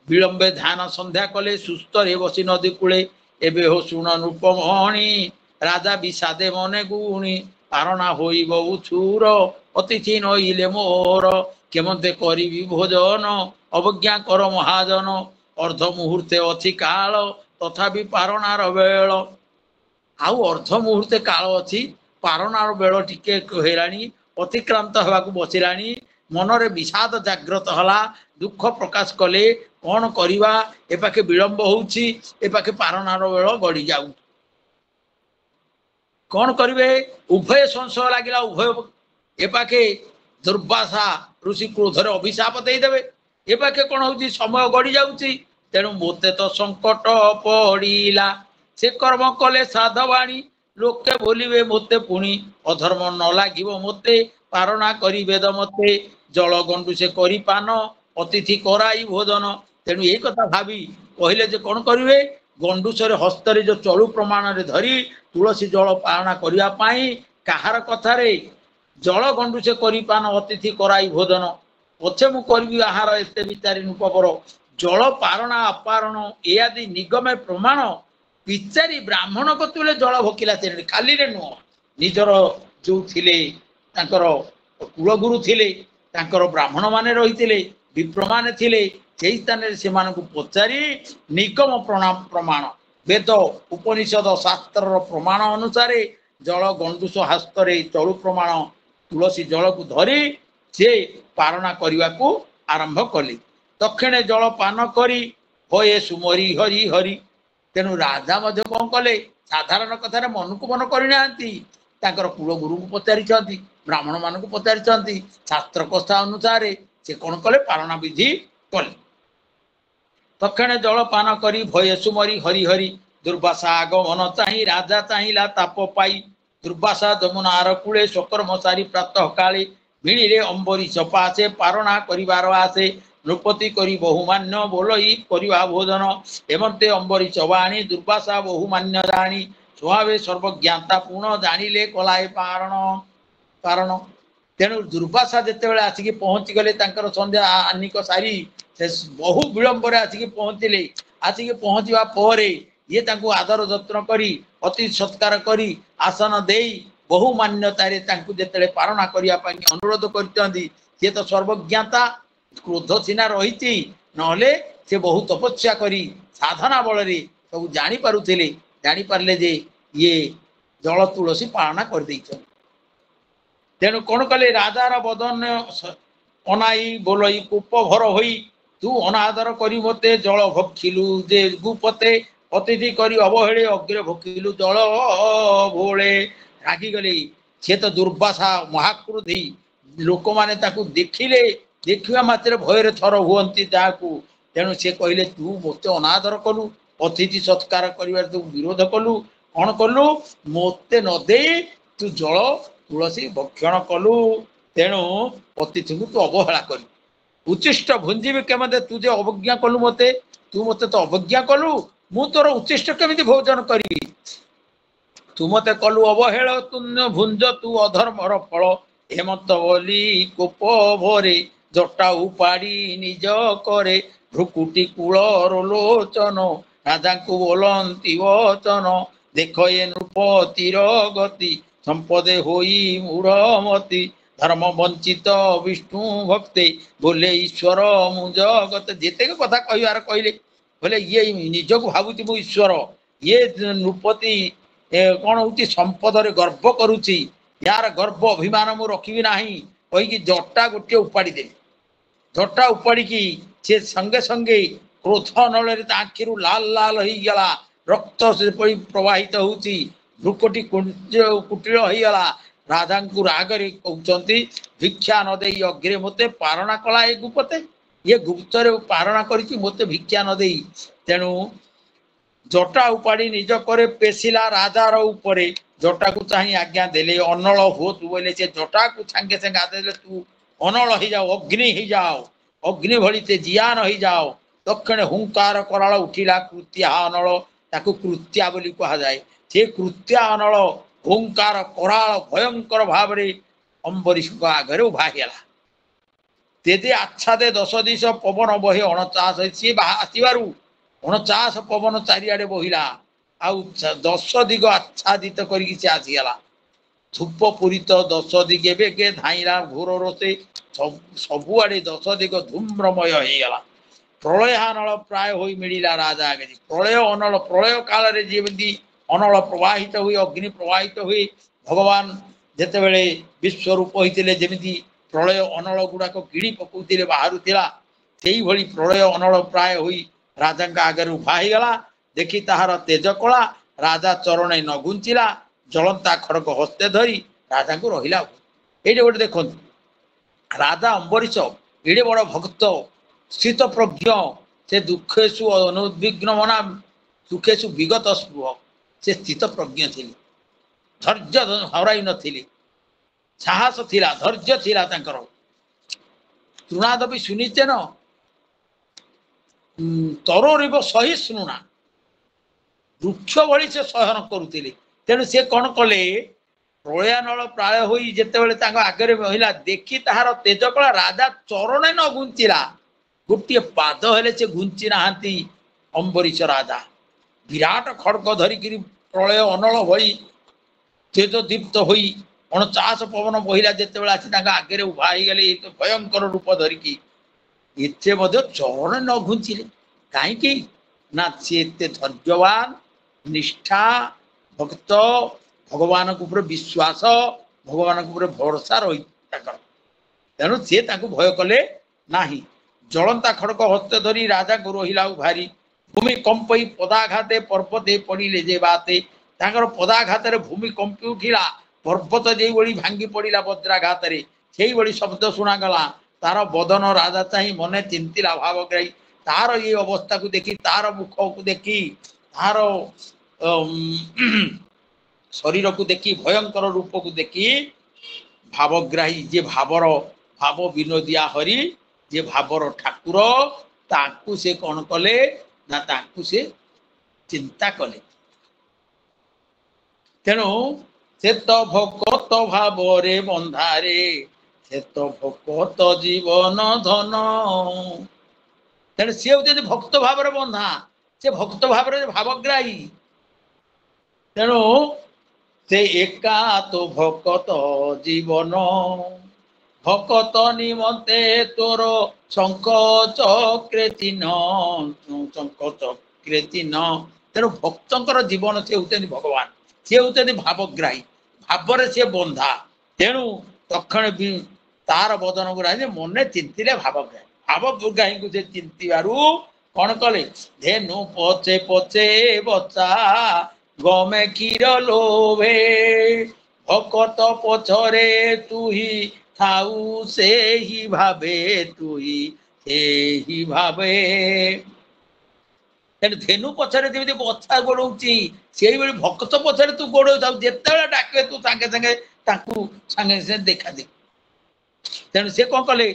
ବିଳମ୍ବେ ଧ୍ୟାନ ସନ୍ଧ୍ୟା କଲେ, ସୁସ୍ଥରେ ବସି ନଦୀ କୂଳେ। ଏବେ ହୋ ଶୁଣ ନୃପମଣି, ରାଜା ବିଷାଦେ ମନେ ଗୁଣି, ପାରଣା ହୋଇବ ଉଛୁର, ଅତିଥି ନଇଲେ ମୋର, କେମତେ କରିବି ଭୋଜନ, ଅବଜ୍ଞା କର ମହାଜନ, ଅର୍ଦ୍ଧ ମୁହୂର୍ତ୍ତେ ଅଛି କାଳ, ତଥାପି ପାରଣାର ବେଳ। ଆଉ ଅର୍ଦ୍ଧ ମୁହୂର୍ତ୍ତେ କାଳ ଅଛି, ପାରଣାର ବେଳ ଟିକେ ହେଲାଣି, ଅତିକ୍ରାନ୍ତ ହେବାକୁ ବସିଲାଣି। ମନରେ ବିଷାଦ ଜାଗ୍ରତ ହେଲା, ଦୁଃଖ ପ୍ରକାଶ କଲେ। କ'ଣ କରିବା, ଏ ପାଖେ ବିଳମ୍ବ ହଉଛି, ଏ ପାଖେ ପାରଣାର ବେଳ ଗଡ଼ି ଯାଉ, କ'ଣ କରିବେ? ଉଭୟ ସଂଶୟ ଲାଗିଲା। ଉଭୟ ଏ ପାଖେ ଦୁର୍ବାସା ଋଷି କ୍ରୋଧରେ ଅଭିଶାପ ଦେଇଦେବେ, ଏ ପାଖେ କ'ଣ ହଉଛି, ସମୟ ଗଡ଼ି ଯାଉଛି। ତେଣୁ ମୋତେ ତ ସଙ୍କଟ ପଡ଼ିଲା, ସେ କର୍ମ କଲେ ସାଧବାଣୀ, ଲୋକେ ବୋଲିବେ ମୋତେ ପୁଣି, ଅଧର୍ମ ନ ଲାଗିବ ମୋତେ, ପାରଣା କରି ବେଦ ମତେ, ଜଳ ଗଣ୍ଡୁ ସେ କରି ପାନ, ଅତିଥି କରାଇ ଭୋଜନ। ତେଣୁ ଏଇ କଥା ଭାବି କହିଲେ ଯେ କ'ଣ କରିବେ, ଗଣ୍ଡୁସରେ ହସ୍ତରେ ଯୋଉ ଚଳୁ ପ୍ରମାଣରେ ଧରି ତୁଳସୀ ଜଳ ପାଳନା କରିବା ପାଇଁ, କାହାର କଥାରେ ଜଳ ଗଣ୍ଡୁ ସେ କରି ପାନ, ଅତିଥି କରାଇ ଭୋଜନ, ପଛେ ମୁଁ କରିବି ଆହାର ଏତେ ବିଚାରି ନୃପବର, ଜଳ ପାରଣା ଅପାରଣ ଏ ଆଦି ନିଗମେ ପ୍ରମାଣ, ବିଚାରି ବ୍ରାହ୍ମଣ କତୁଲେ ଜଳ ଭୋକିଲା ତେଣେ। ଖାଲିରେ ନୁହଁ, ନିଜର ଯୋଉ ଥିଲେ ତାଙ୍କର କୁଳଗୁରୁ ଥିଲେ, ତାଙ୍କର ବ୍ରାହ୍ମଣ ମାନେ ରହିଥିଲେ, ବିପ୍ରମାନେ ଥିଲେ, ସେଇ ସ୍ଥାନରେ ସେମାନଙ୍କୁ ପଚାରି ନିଗମ ପ୍ରମାଣ, ବେଦ ଉପନିଷଦ ଶାସ୍ତ୍ରର ପ୍ରମାଣ ଅନୁସାରେ ଜଳ ଗଣ୍ଡୁଷ ହସ୍ତରେ ଚଳୁ ପ୍ରମାଣ ତୁଳସୀ ଜଳକୁ ଧରି ସେ ପାରଣା କରିବାକୁ ଆରମ୍ଭ କଲେ। ଦକ୍ଷିଣେ ଜଳ ପାନ କରି ହଏ ସୁମରି ହରି ହରି। ତେଣୁ ରାଜା ମଧ୍ୟ କ'ଣ କଲେ, ସାଧାରଣ କଥାରେ ମନକୁ ମନ କରିନାହାନ୍ତି, ତାଙ୍କର କୁଳଗୁରୁଙ୍କୁ ପଚାରିଛନ୍ତି, ବ୍ରାହ୍ମଣ ମାନଙ୍କୁ ପଚାରିଛନ୍ତି, ଶାସ୍ତ୍ର କଥା ଅନୁସାରେ ସେ କ'ଣ କଲେ, ପାରଣା ବିଧି କଲେ। ଦକ୍ଷିଣେ ଜଳ ପାନ କରି ଭୟ ସୁମରି ହରି ହରି, ଦୁର୍ବାସା ଆଗମନ ଚାହିଁ ରାଜା ଚାହିଁଲା ତାପ ପାଇ, दुर्वासा जमुनार कूले शकर्म सारी प्रातः काले मिलिले अंबरीश पासे पारणा करिवार आसे नृपति करी बहुमान्य बोलई करिवा भोजन एमते अंबरीश वाणी दुर्वासा बहुमान्य जानी स्वावे सर्वज्ञाता पूर्ण जानिले कलाए पारण कारण तेणु दुर्वासा जितेबाला आसिक पहुँची गले संध्या आनिक सारी से बहु विलंबर आसिक पहुँचले आसिक पहुँचवा पर ये तांको आदर जत्न करी अति सत्कार करी आसन देई बहु मान्यतारे तांको जेतेले पारणा करिया पाई अनुरोध करचंदी से तो सर्वज्ञाता क्रोध सिना रही नहले से बहु तपस्या करी साधना बल सब जानी पारुथिले जानी पारले जे ये जल तुलसी पालना कर देइछन तेणु कौन कले राजार बदन अनाई बोलई कूप भर होई तू अनादर करी मते जल भक्षिलु जे गुपते अतिथि करी अवहेले अग्रे भक्षिलु जल भोले रागी गले से तो दुर्वासा महाक्रोधी लोक माने ताकू देखिले देखिवा मात्र भयर थर हुअंती ताकू तेणु से कहले तू मते अनादर कलु अतिथि सत्कार करिवार तू विरोध कलु कौन कलु मते न दे तू जल तुलसी भक्षण कलु तेणु अतिथि को तू अवहेला कर उच्चिष्ट भुंजीबी केमते तू जे अवज्ञा कलु मते तू मते तो अवज्ञा कलु मु तोर उच्चिष्ट केमिति भोजन करी तू मते कलु अवहेल तुन्य भुंज तू अधर्मर फल हेमंत बोली कोप भरे जटा उपाड़ी निज करे भ्रुकुटी कूल रोलोचन राजा को बोलती वचन देख ये नृपतिर गति संपदे होई मूढ़मती धर्म वंचित विष्णु भक्ते बोले ईश्वर मु जगत जेते कथा कहवार कहले बोले ये निज को भावुची मु ईश्वर ये नृपति कौन हूँ संपद गर्व करुच्ची यार गर्व अभिमान मु रखी ना कहीकि जटा गोटे उपाड़ी दे जटा उपाड़ी की से संगे संगे क्रोध नल आखि लाल लाल हो गला रक्त से प्रवाहित होती भ्रुकटी कुटिल हो गला राधा को रागरे कहते भिक्षा न दे अग्रे मते पारणा कला ये गुपते ये गुप्तर पारणा करी मते भिक्षा न दे तेणु जटा उपाड़ी निज करे पेशिला राजार उपरे जटा को चाहे आज्ञा देले अनल हो तू बोले से जटा को सांगे सांगे आदेले तू अनल हो जाओ अग्नि हो जाओ अग्नि भली से जियान हो जाओ दक्षिण हुंकार कराल उठिला कृत्या अनल ताकू कृत्या बोली कहा जाए से कृत्या अनल हुंकार कराल भयंकर भाव अंबरीश आगे उभागला तेजे आच्छादे 10 दिश पवन बहे 49 सी आसबारू 49 पवन चारिआडे बहिला आउ 10 दिग आच्छादित करके से आसीगला धूप पूरित 10 दिगे बेगे धाइला घोर रोसे सबुआड़े 10 दिग धूम्रमय होगला प्रलयानल प्राय हो मिला राजा आगे प्रलय अनल प्रलय काल जमी अनल प्रवाहित हुए अग्नि प्रवाहित हुए भगवान जिते बड़े विश्वरूप होते जमी प्रलय अनल गुड़ाक गिड़ी पकाउते बाहर से भली प्रलय अनल प्राय हो राजा आगे उभा होगला देखी ताहार तेज कला राजा चरण न घुंचिला जलंता खड़क हस्ते धरी राजा को रहिला ये गोटे देख राजा अंबरीश एडे बड़ भक्त स्थित प्रज्ञ से दुखेशु अनुद्विग्न मना सुखेशु विगत स्पृह से स्थित प्रज्ञ थी धैर्य हराई नथिले साहस थिला धैर्य थिला तांकर तृणाद भी सुनिचे न तरोरिव सहिष्णुना वृक्ष भली से सहन करुले तेणु से कौन कले प्रलयानल प्राय हो जिते आगे महिला देखी ताहार तेज कला राजा चरण न घुंचिला गोटे पाद हेले से घुंची नहांती अंबरीश राजा विराट खड़ग धरिकी प्रलय अनल भई तेज दीप्त हो 49 पवन बहिला जिते आसी आगे उभा गले तो भयंकर रूप धरिकी एते चरण न घुंचिले कहीं ना सी धैर्यवान निष्ठा भक्त भगवान ऊपर विश्वास भगवान ऊपर भरोसा रही तेणु सी भय कले नाही जलंता खड़क हस्ते धरी राजा को रहिला भारी भूमि कंपई पदाघाते पर्वते पड़े जे बाते पदाघात भूमि कंपी उठिला पर्वत जे भली भांगी पड़ा वज्राघात से शब्द शुणागला तार बदन राजा चाहे मने चिंतिला भावग्राही तार ये अवस्था को देखी तार मुख को देखी तार शरीर को देखी भयंकर रूप को देखी भावग्राही जे भावर भाव विनोदिया हरि जे भावर ठाकुर ताकू से कौन कले ना ताकू से चिंता कले तेणु से तो भकत भावरे बंधारे से तो भकत जीवन धन तेणु सी हूँ भक्त भाव बंधा से भक्त भाव भावग्राही तेणु से एका तो भकत जीवन भकत निमंते तोर शंख चक्रे चिन्ह शंख चक्रे चिन्ह तेणु भक्तर जीवन से होते भगवान सी होते भावग्राही भाव से बंधा तेणु तक्षण भी तार बदन गुरा मन चिंतिले भावग्राही भावग्राही को चिंतु कौन कले धेनु पचे पचे बच्चा गमे क्षीर लोभे भकत पछरे तु ही थाऊ से ही भावे तु ही से ही भावे धेनु पछरे जमी बच्चा गोड़ौची से भक्त पछरे तू गोड़ जिते डाके तू सागे सागे सागे सागे देखा दे तेणु से कौन कले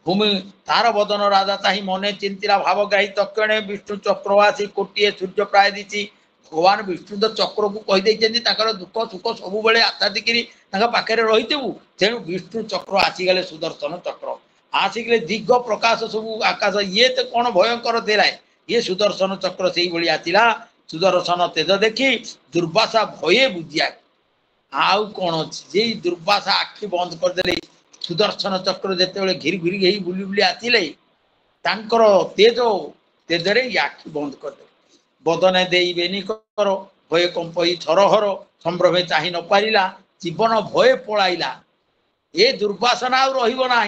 भूमि तार बदन राजा ताही मने चिंतिला भावग्राही तक्षणे विष्णु चक्रवासी कोटिए सूर्य प्राय दी भगवान विष्णु तो चक्र को कहीदे दुख सुख सब बेले आतादिकी पाखे रहीथु तेणु विष्णु चक्र आसीगले सुदर्शन चक्र आसिकले दिग प्रकाश सब आकाश ये तो कौन भयंकर देला ये सुदर्शन चक्र से ही आसला सुदर्शन तेज देखी दुर्वासा भये बुझिया आउ कौन अच्छी दुर्वासा आखि बंद करदे सुदर्शन चक्र जिते घिरी घिरी बुली बुली आसिले तेज तेजरे आखि बंद करदे बदने देबेनी कर भय कंपई छरहर संभ्रमे चाही न पारिला जीवन भय पलाइला ये दुर्वासना रहा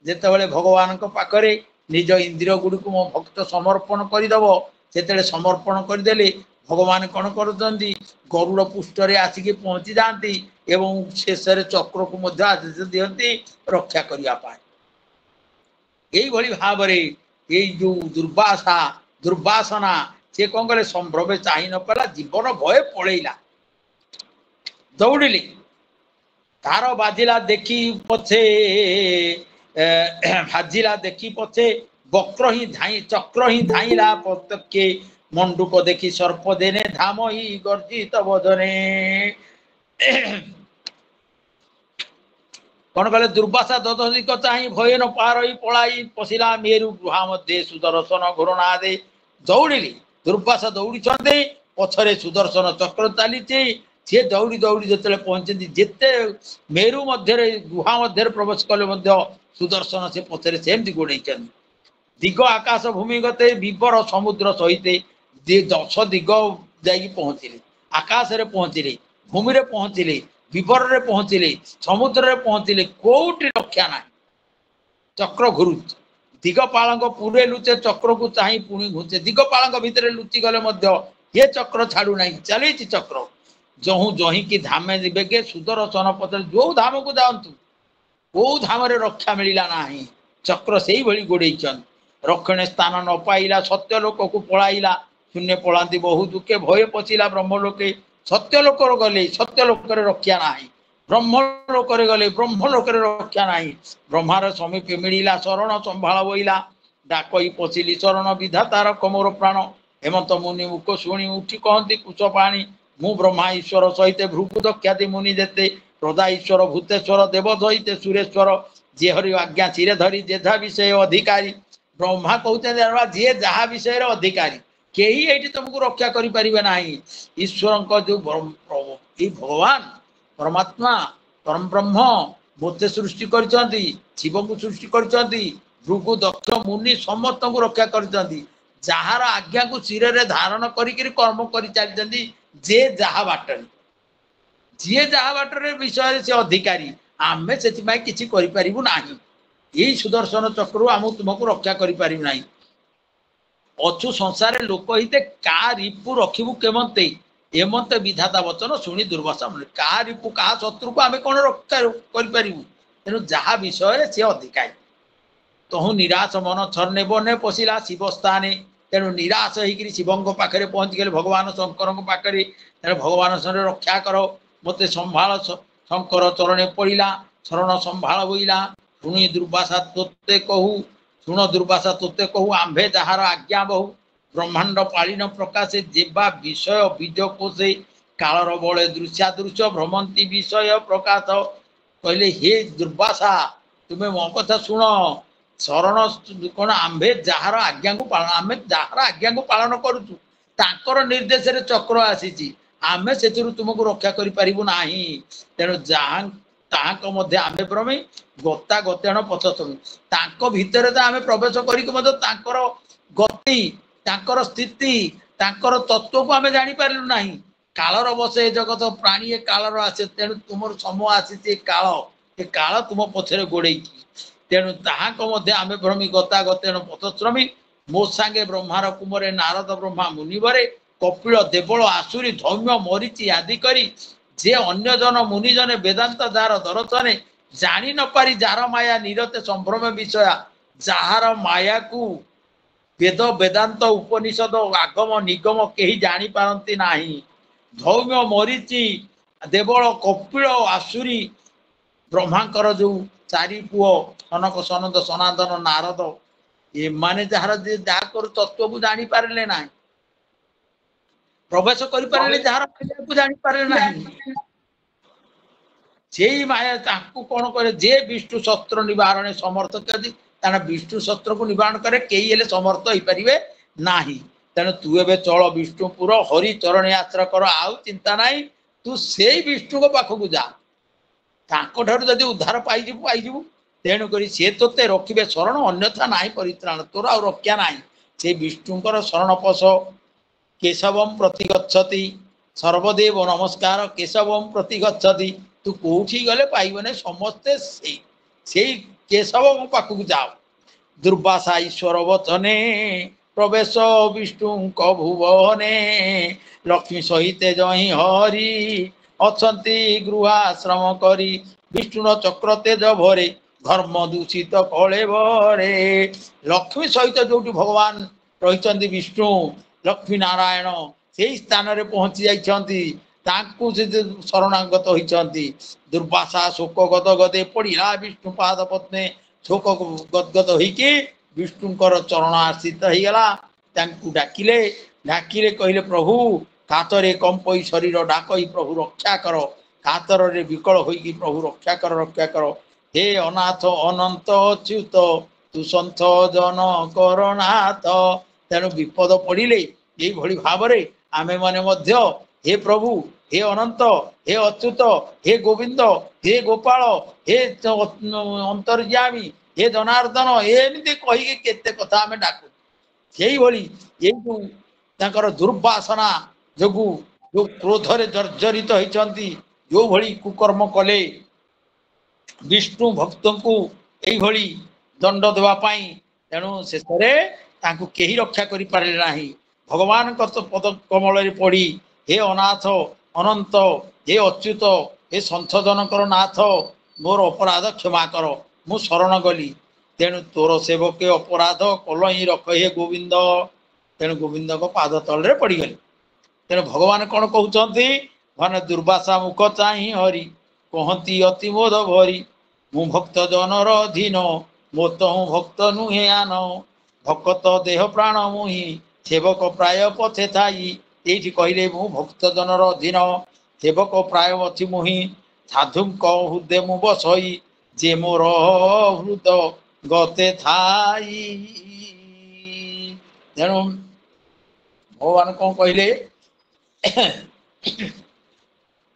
जिते भगवान पाखरे निज इंद्रिय गुड़ी को मो भक्त समर्पण करदेव से समर्पण करदे भगवान कौन कर गरुड़ पृष्ठ आसिक पहुंची जाती एवं शेष चक्र को मध्य आदेश दिखती रक्षा करने भाव जो दुर्वासना से कौन कले संभ्रमे चाही न पाला जीवन भय पलैला दौड़िले तार बाजिला देखी पछे भाजिला देखी पछे वक्र ही धाई चक्र ही धाइला प्रत्यक्षे मंडूक देखी सर्प देने धाम ही गर्जित बदने कौन कले दुर्वासा दधिक चाही भय न पार पलाई पशिला मेरु गुहा मध्य सुदर्शन घोरणा दे दौड़िली दुर्वासा दौड़ी पछरे सुदर्शन चक्र चली सी दौड़ी दौड़ी जो पहुंचती जिते मेरु मध्य गुहा मध्य प्रवेश कले सुदर्शन से पछरे सेमती गोड़े दिग आकाश भूमि गते विवर समुद्र सहित 10 दिग जाई पहुंचले आकाश रे पहुंचले भूमि रे पहुंचले विवर रे पहुंचले समुद्र रे पहुंचले कोठी रक्षा ना चक्र घुरुच दिगपाल पूरे लुचे चक्र को चाही पुणी घुचे दिगपाल भितर लुचि गले ये चक्र छाड़ू ना चली चक्र जहू जही की धामे बेगे सुदर्शन पत्र जो धाम को जातु कौ धाम रक्षा मिलला ना चक्र से ही गोड़े रक्षणे स्थान न पाइला सत्य लोक को पलाइला शून्य पलांती बहु दुखे भय पचिला ब्रह्मलोके सत्य लोक गले सत्य लोक रक्षा ना ब्रह्मलोक गले ब्रह्मलोक रक्षा ना ब्रह्मार समीपे मिला शरण संभाल बोला डाकई पशिली शरण विधातार कमोर प्राण हेमंत मुनि मुख शुणी उठी कहती कुश पाणी मु ब्रह्मा ईश्वर सहित भृगु दख्याति मुनि देते प्रदा ईश्वर भूतेश्वर देव सहित सुरेश्वर जे हरि आज्ञा चिरे धरी जेझा विषय अधिकारी ब्रह्मा कहते जी जहा विषय अधिकारी कहीं ये तुमको रक्षा करें ईश्वर जो भगवान परमात्मा परम ब्रह्म मते सृष्टि कर शिव को सृष्टि कर भृगु दक्ष मुनि समस्त को रक्षा कर जार आज्ञा को शिरे धारण करी कर्म कर चलती जे जहा बाटर जी जहा बाटर विषय से अधिकारी आमे से किसी करूँ ना यही सुदर्शन चक्र आम तुमको रक्षा करें अच्छु संसार लोक हिते का रिपु रखू केमते एमंत विधाता वचन शुणी दुर्वासा मन का रिपु का शत्रु को आम कौन रक्षा करूँ तेणु जहा विषय से अधिकारी तहु निराश मन छर्णे बने पशिला शिव स्थाने तेणु निराश होकर शिव पाखे पहुँचीगले भगवान शंकर पाखे तेणु भगवान शरण रक्षा कर मत संभाल शंकर चरणे पड़ा शरण संभाल बोला शुणी दुर्वासा तोते कहू शुण दुर्वासा तोते कहू आंभे जार आज्ञा बहु ब्रह्मांड पालीन प्रकाशे जेबा विषय बीज कोशे कालर बड़े दृश्यादृश्य भ्रमंती विषय प्रकाश कहले हे दुर्वासा तुम्हें मो कथा शुण शरण कौन आंभे जार आज्ञा को पालन आम जार आज्ञा को पालन करुचु तांकर निर्देश रे चक्र आसी आमे से तुमको रक्षा करि परिबु नाही तेणु जहाँ तांक मध्य आमे प्रमे गता गतेण पथसमी तांको भितरे तो आमे प्रवेश करिक मध्य तांकर गति तांकर स्थिति तांकर तत्व को आमे जानि पारिलु नाही कालर बसे जगत प्राणी ए कालर आसे तेणु तुमर समय आसी काल तुम पछरे गोड़े तेणु ताहाक मध्य आमे भ्रमी गता गतेण पथश्रमी मो सांगे ब्रह्मार कुमरे नारद ब्रह्मा मुनिवरे कपिल देवल आसुरी धौम्य मरीचि आदि करी जे अन्य जन मुनिजने वेदांत जार दर्शने जानी न पारी जार माया निरते संभ्रम विषय जार माया को वेद वेदांत उपनिषद आगम निगम केही जानी पारंती नाही धौम्य मरीचि देवल कपिल आसुरी ब्रह्मांकर जो चारि पुओ सनक सनंद सनातन नारद ये माने जार जा कर तत्व को जानी पारले ना प्रवेश करि पारले जार माया को जानी पारले ना सेही माया ताकू कोन करे जे विष्णु शस्त्र निवारण समर्थ कदी ताना विष्णु शस्त्र को निवारण करे केही हेले समर्थ होई परिबे नाही तेणु तू एबे चल विष्णुपुर हरि चरण यात्रा कर आउ चिंता नाही तू सेही विष्णु को पाखु जा ताको ठारू जदि उद्धार पाइजिबु तेणु करी से तोते रखिबे शरण अन्यथा नाही परित्राण तोर आ रक्षा नाही से विष्णुकर शरण पश केशवम प्रतिगच्छति सर्वदेव नमस्कार केशवम प्रतिगच्छति तू कोठी गले पाइबने समस्ते से केशव पाखु जाओ दुर्वासा ईश्वर वचने प्रवेश विष्णु भुवने लक्ष्मी सहित जही हरि अछंती गृहाश्रम करी विष्णु चक्र तेज भरे धर्म दूषित कले भरे लक्ष्मी सहित जो भगवान रही विष्णु लक्ष्मी नारायण से स्थान रे पहुंची जाइछंती तांकु से शरणागत होइछंती दुर्वासा शोक गद गदे पड़ा विष्णु पाद पत्ने शोक गदगद होइके विष्णुकर चरण आश्रित हो गला तांकु डाकिले डाकिले कहले प्रभु कातरे कंपई शरीर डाकई प्रभु रक्षा कर कातर रे विकल होइकी प्रभु रक्षा कर हे अनाथ अनंत अच्युत तू सन्थ जन करनाथ तेणु विपद पड़िले ये भली भावरे आमे माने मध्य हे प्रभु हे अनंत हे अच्युत हे गोविंद हे गोपाल हे अंतर्यामी हे जनार्दन एमती कही केते कथा आमे डाकू सेही भली ये तांकर दुर्वासना जोगु जो क्रोधरे जर्जरित होइचंती जो भली कुकर्म कले विष्णु भक्त को यही भली दंड देवा पाई तेणु शेष तांकु केही रक्षा करि पारे नाही भगवान पद कमल रे पड़ी हे अनाथ अनंत हे अच्युत हे संथ जनकर नाथ मोर अपराध क्षमा कर मु शरण गली तेणु तोर सेवक अपराध कल ही रख हे गोविंद तेणु गोविंद को पाद तल रे पड़ी गली तेणु भगवान कौन कहते भने दुर्वासा मुख चाही हरि कहती अति मोद भरी मु भक्त जनर अधीन मो तो भक्त नुहे आन भक्त देह प्राण मुहि सेवक प्राय पथे थाई ये कहले मु भक्त जनर अधीन सेवक प्राय अच्छी मुहि साधु हृदय मु बसई जे मोर हृद गते थाई तेणु भगवान कौन कहले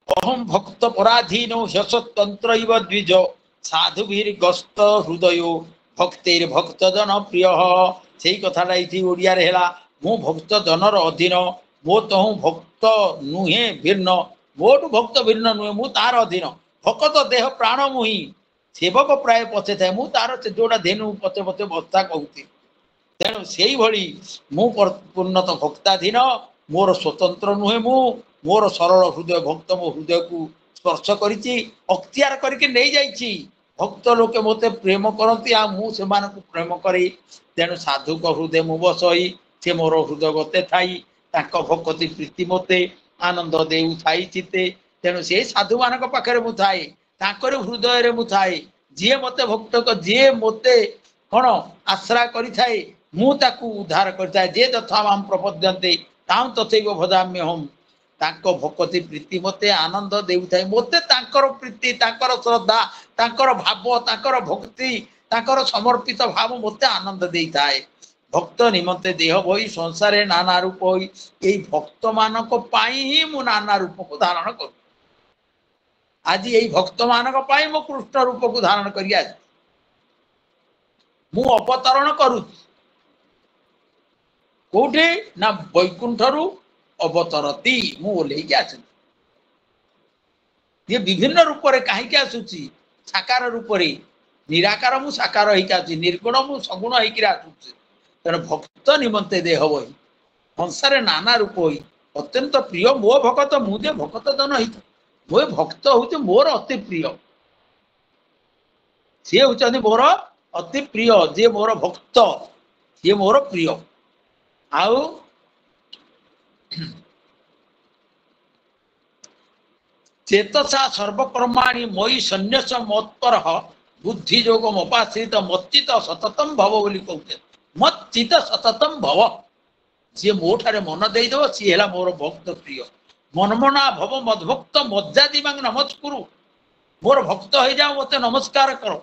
अहम भक्त पराधीन ह्यसतंत्र द्विज साधुभिर्गस्त हृदय भक्तिर भक्त जन प्रिय से कथाटा ये ओडिया रे हेला मु भक्त जनर अधीन मो तो भक्त नुहे भिन्न मोटू भक्त भिन्न नुहे मु तार अधीन भक्त देह प्राण मुहि सेवक प्राय पछे थाए मु तार से जोड़ा धेनु पछे पछे बस्ता कहती तेणु से भली मु पूर्णत भक्ताधीन मोर स्वतंत्र नुहे मु मोर सरल हृदय भक्त मो हृदय को स्पर्श करिछि अख्तियार करके नहीं जाइछि भक्त लोके मते प्रेम करती आ मु से प्रेम करी तेणु साधु को हृदय मु बसई से मोर हृदय गते थाई तांको भक्ति प्रीति मते आनंद देउ थाई चिते तेणु से साधु मानक पाखरे मु थाए तांकर हृदय रे मु थाए जे मते भक्त को जे मते कोन आश्रय करि थाए मु ताकू उद्धार करता जे तथा माम प्रपद्यन्ते तां तथैव भजाम्य हम तांको भक्ति प्रीति मते आनंद देउ थाए मते तांकर प्रीति तांकर श्रद्धा तांकर भाव तांकर भक्ति तांकर समर्पित भाव मते आनंद देई थाए भक्त निमंते देह भई संसार नाना रूप होई एई भक्त मानक पाई ही मु नाना रूप को धारण करू आज एई भक्त मानक पाई मु कृष्ण रूप को धारण करी आज मु अवतरण करू कोठे ना वैकुंठरू अवतरती मु ओल्हेई के आछु ये विभिन्न रूप रे काहे के आसुची साकार रूप रे निराकार मु साकार होई के आछु निर्गुण मु सगुण होई के आछु तेणु भक्त निमंते देह बही संसार नाना रूप होई अत्यंत प्रिय मो भक्त मुझे भक्त जन ही मो भक्त हूँ मोर अति प्रिय सी हूँ मोर अति प्रिय जे मोर भक्त सी मोर प्रिय आउ चेतसा सर्वकर्माणि मयि सन्न्यास मत्पर बुद्धि योग मोपाश्रित मच्चित सततम भव बोली कहते मच्चित सततम भव जी मो ठारे मन देदेव सी है मोर भक्त प्रिय मनमना भव मद्भक्त मज्जादी मांग नमस्कुरु मोर भक्त हो जाओ मत नमस्कार करो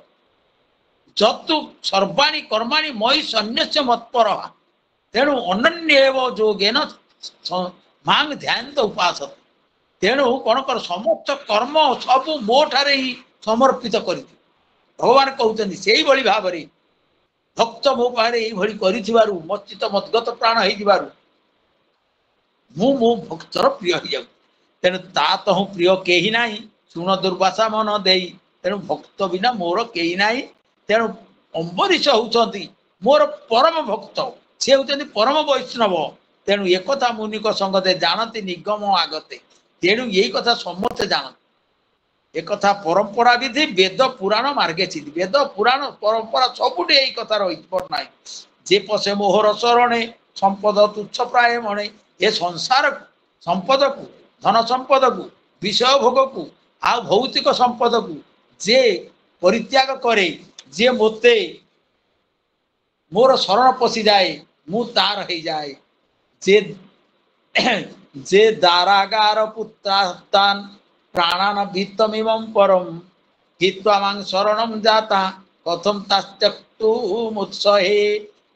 जतु सर्वाणी कर्माणी मयि सन्न्यास मत्पर तेणु अनन्य जोगेन मांग ध्यान तो उपास तेणु कौन कर समस्त कर्म सब मो ठारे ही समर्पित कर भगवान कहते से भाव में भक्त मो पारे यही कर मच्चित मद्गत प्राण हो भक्तर प्रिय हो जाऊ तेणु ता तो हूँ प्रिय कहीं ना शुण दुर्वासा मन दे तेणु भक्त बिना मोर कहीं ना तेणु अम्बरीश होती मोर परम भक्त सी होती परम वैष्णव तेणु एक मुनिक संगते जानती निगम आगते तेणु यही कथा समस्ते जानते एक परंपरा विधि वेद पुराण मार्गे चिति वेद पुराण परंपरा सबुठ यही कथा रही जे पशे मोहर शरणे संपद तुच्छ प्राय मणे ये संसार संपद को धन संपद को विषय भोग को आ भौतिक संपद को जे परित्याग करे जे मोते मोर शरण पशि जाए मु तार हो जाए जे जे दारागार पुत्रास्तान प्राणान भीतमिमं परम हित्वा मां शरणं जाता कथम तास्त्यक्तु मुत्सहे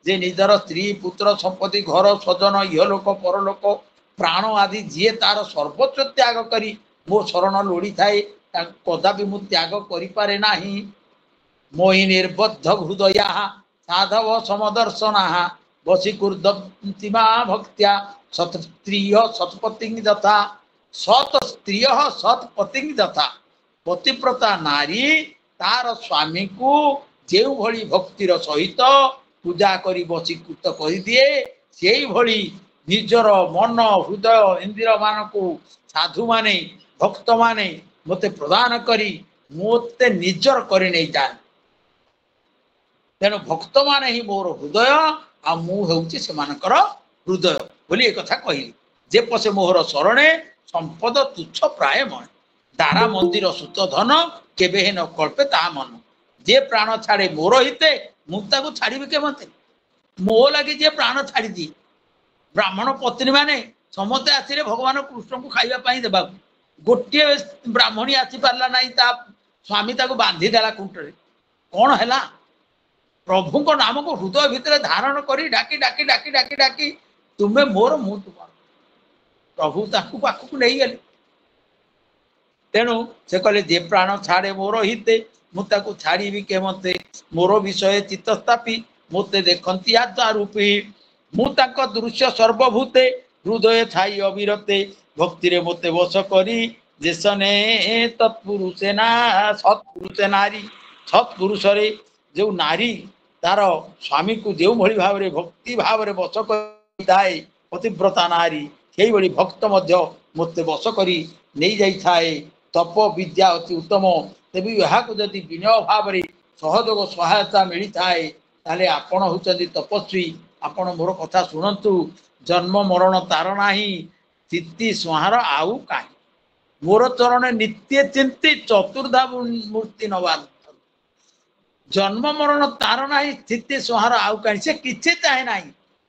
जे निजर स्त्री पुत्र संपत्ति घर स्वजन इहलोक परलोक प्राण आदि जी तार सर्वस्व त्याग करी मो शरण लोड़ी थाए कदापि मु त्याग करि पारे नाही मोहि निर्बद्ध हृदया साधव समदर्शना वशीकुर्दन्ति मा भक्त्या सत्स्त्रिय सत्पति यथा सत स्त्रिय सत्पति यथा पतिव्रता नारी तार स्वामी को जो भली भक्तिर सहित पूजा करी वशीकृत कर दिए से भली निजर मन हृदय इंद्रिय मान को साधु माने भक्त माने मते प्रदान करी मते निजर कर नहीं जाए तेणु भक्त माने ही मोर हृदय आ मु हेउची सेमानकर हृदय बोली एक कथा कहली जे पसे मोहर शरणे संपद तुच्छ प्राय मन दारा मंदिर सुत धन केबे न कल्पे ता मन जे प्राण छाड़े मोर हिते मुक्ता को छाड़ी के मते मो लगी जे प्राण छाड़ी दी ब्राह्मण पत्नी माने समस्ते आसिले भगवान कृष्ण को खाइबा देवा गोटे ब्राह्मणी आसी पारला नहीं ता स्वामी ताको बांधी देला कुंटरे कौन है प्रभु को नाम को हृदय भितर धारण करी डाकी डाकी डाकी डाकी डाकी तुम्हें मोर मु तुम प्रभु ताकू पाखक नहीं गले तेणु से कहले जे प्राण छाड़े मोर हिते मुझे छाड़ी के मते मोर विषय चित्त स्थापी मुते देखती आत्मा रूपी मुता दृश्य सर्वभूते हृदय थाई अविरते भक्ति रे मते वश करी जेसने तत्पुरुषे ना सत्पुरुषे नारी सत्पुरुष रे जो नारी तार स्वामी को जो भली भाव रे भक्ति भाव रे वश करिताए पतिव्रता नारी से भली भक्त मध्य मते वश करी नहीं जाई थाए तप विद्या अति उत्तम तेबी यहाँ जदि विनय भाव में सहयोग सहायता मिली थाए ताले आपण होचंदी तपस्वी आपण मोर कथा शुणु जन्म मरण तार नाही चित्ती संहार आउ काई मोर चरण नित्य चिंती चतुर्धा मूर्ति नवा जन्म मरण तार नाही स्थिति संहार आउ कहीं से किसी चाहे ना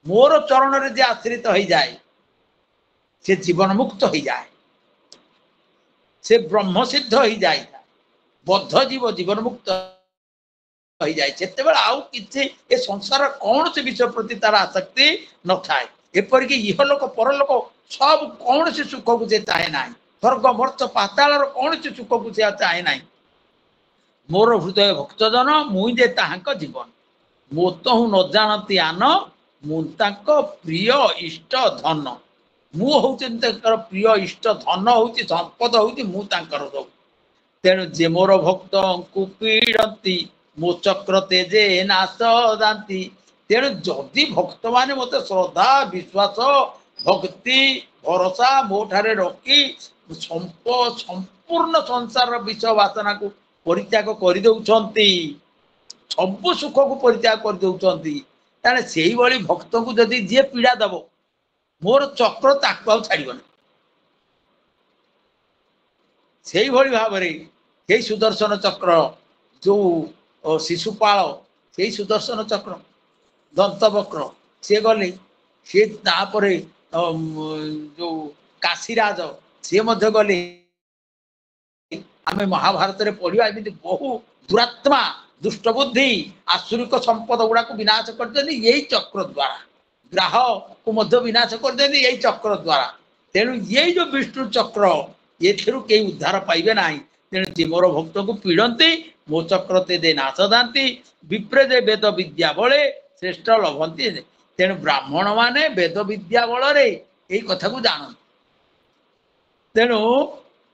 मोर चरण रे जे आश्रित हो जाए से जीवन मुक्त हो जाए से ब्रह्म सिद्ध हो जाए बद्ध जीव जीवन मुक्त हो जाए से आउ किसी ए संसार कौन से विषय प्रति तार आसक्ति न थाए एपरिक इह लोक परलोक सब कौन से सुख को से चाहे ना स्वर्ग मर्त पाताल कौन से सुख को से चाहे ना मोर हृदय भक्तजन मुझे ताहाक जीवन मो तो न जानती आन मुझे प्रिय इष्ट धन मु हूँ प्रिय इष्ट धन हूँ संपद हूँ सब तेणु जे मोर भक्त को पीड़ती मो चक्र तेजे नाश दाती तेणु जदि भक्त माने मत श्रद्धा विश्वास भक्ति भरोसा मो ठारे रखी संपूर्ण संसार विषय वासना को परित्याग कर दउछंती सब सुख को परित्याग कर दउछंती ताने सेही भली भक्त को जदि जे पीड़ा दबो मोर चक्र ताकू आ छाड़िबन सेही भली भाबरे हे सुदर्शन चक्र जो शिशुपाल से सुदर्शन चक्र दंतवक्र से गले से तापरे जो काशीराज से मध्य गले आम महाभारत रे पढ़िया एमती बहु दुरात्मा दुष्ट बुद्धि आसुरिक संपद गुड़ा को विनाश कर यही चक्र द्वारा ग्राह को मध्य विनाश कर यही चक्र द्वारा तेणु ये जो विष्णु चक्र ये कई उद्धार पाइबे ना तेणु जे मोर भक्त को पीड़ती मो चक्र ते दे नाश दाती विप्रेदे वेद विद्या बले श्रेष्ठ लभंती तेणु ब्राह्मण माने वेद विद्या बल यही कथा को जानते तेणु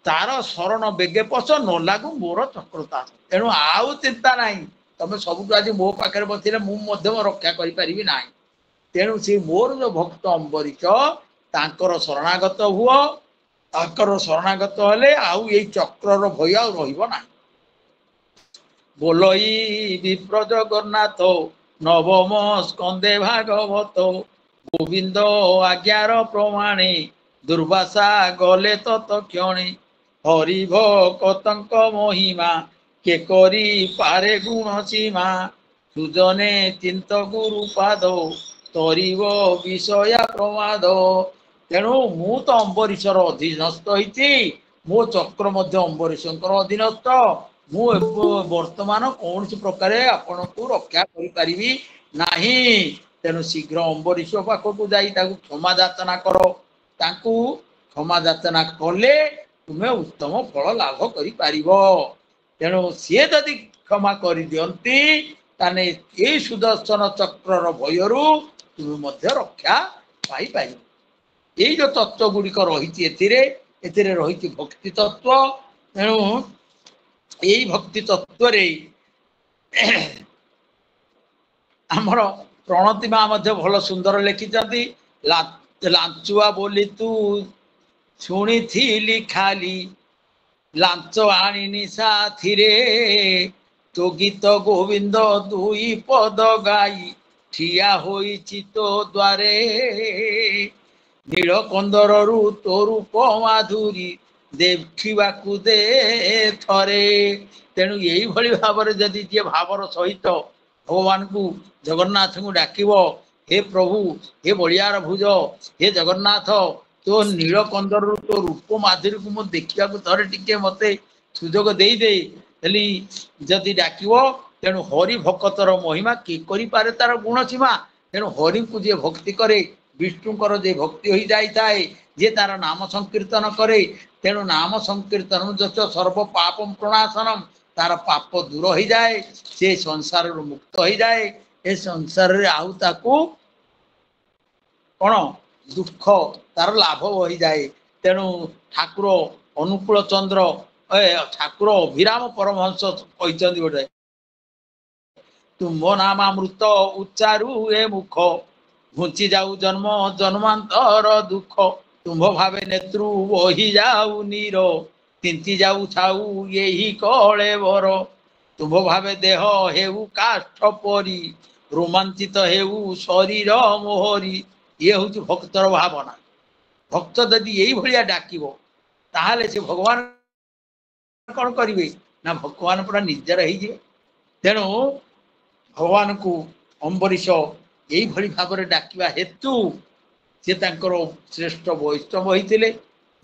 तार शरण बेगे पश न लागू मोर चक्रता तेणु आउ चिंता ना तुम सब आज मो पाखे बसले मुझे रक्षा करी ना तेणु से मोर जो भक्त अम्बरीश तांकर शरणागत हुओ तांकर शरणागत हेले आउ ये चक्रर भय आ रहिबो ना बोलई विप्र जगन्नाथ नवम स्कंदे भागवत गोविंद आज्ञार प्रमाणे दुर्वासा गले तत्क्षणे हरि भक्तंक महिमा के करी पारे गुण सीमा सुजने चिंत गुरु पाद तरीव विषय प्रमाद तेणु मु तो अम्बरीशर अधीनस्थ होती मो चक्र मध्य अम्बरीशंकर अधीनस्थ मु वर्तमान कौन प्रकार आपण को रक्षा करी नाही तेणु शीघ्र अम्बरीश पाखक जाई क्षमा याचना करो ताकू क्षमा याचना कले तुम्हें उत्तम फल लाभ करि पारिबो तेणु सी जदि क्षमा कर दियंती ताने ए सुदर्शन चक्रर भयरू तुम्हें मध्य रक्षा पाई पारिबो ये जो तत्व गुड़िक रही रही भक्ति तत्व तेणु यही भक्ति तत्व आमर प्रणति माँ भल सुंदर लिखिं लांचुआ बोली तू शुणी थी खाली लांच आनी साथी तो गीत गोविंद दुई पद गाई ठिया होइछि तो द्वारे नीलकंदर तो रूप माधुरी देखा दे थरे तेणु यही भली भाव जदि जी भावर सहित भगवान को जगन्नाथ को डाकिब हे प्रभु हे बलियार भुज हे जगन्नाथ तो नीलकंदर तो रूप माधुरी को मुझे देखा थरे टिके मत सुजोग दे जदि डाकिब तेणु हरि भक्तर महिमा कि करे तार गुण सीमा तेणु हरि को जे भक्ति करे विष्णुकर जे भक्ति हो जाए जे तार नाम संकीर्तन करे तेणु नाम संकीर्तन जच सर्व पापम प्रणाशनम तार पाप दूर हो जाए से संसार मुक्त हो जाए ए संसार रे आउ ताकू कौन दुख तार लाभ हो जाए तेणु ठाकुर अनुकूल चंद्र ठाकुर अभिराम परमहंस कहते गोटे तुम नामामृत उच्चारू ए मुख घुंची जाऊ जन्म जन्मांतर दुख तुम्भ भावे नेत्रु वही जाऊ नीर तिंती जाऊ छाऊ यही कले वर तुम्भ भावे देह हेउ काष्ठ परी रोमांचित हेउ शरीर मोहरी ये हूँ भक्तर भावना भक्त जदि यही भलिया डाकिबो ताहाले से भगवान कौन करिवे ना भगवान पूरा निजर ही जिवे तेणु भगवान को अम्बरीश यही भली भाव डाकिबा हेतु से तांकर श्रेष्ठ वैष्णव होइतिले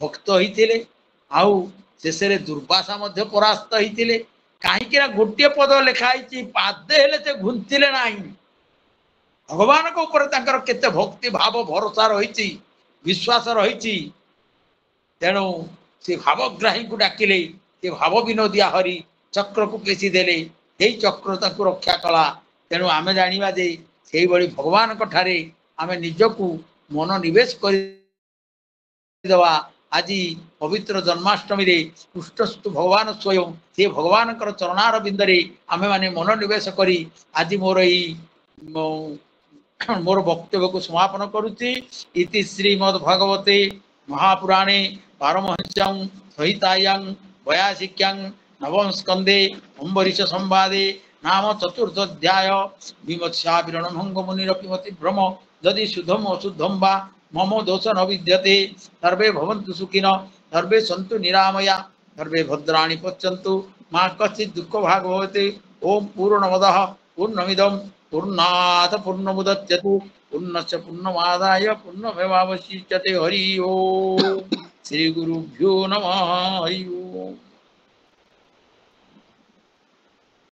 भक्त होइतिले आउ शेषे दुर्वासा मध्य परास्त होइतिले कहीं गोटे पद लिखाई पादे हेले से घुंचिले नहीं भगवान को ऊपर तांकर केते भक्ति भाव भरोसा रही विश्वास रही तेणु से भावग्राही को डाकिले से भाव विनोदिया हरि चक्र को पेशी देले यही चक्र तांको रक्षा कला तेणु आमे जानिबा जे सेही बड़ी भगवान ठारे आमे निजकू मन निवेश कर देवा आज पवित्र जन्माष्टमी रे कृष्णस्तु भगवान स्वयं से भगवान चरणार बिंदरे आमे माने मन निवेश करी आज मोर मोर वक्तव्य को समापन करुच्ची इति श्रीमद्भगवते महापुराणे पारमहंस्यां संहितायां 82 नवम स्कंदे अम्बरीश संवादे नाम चतुर्थ अध्याय विमत्स्याविरणभंग मुनिरपिमति भ्रम यदि शुद्धम अशुद्धम वा मम दोष न विद्यते सर्वे भवन्तु सुखिनः सर्वे सन्तु निरामया सर्वे भद्राणि पश्यन्तु मा कश्चित् दुःख भाग भवति ओम पूर्णमदः पूर्णमिदं पूर्णात् पूर्णमुदच्यते पूर्णस्य पूर्णमादाय पूर्णमेवावशिष्यते हरि ओम श्री गुरुभ्यो नमः हरि ओम।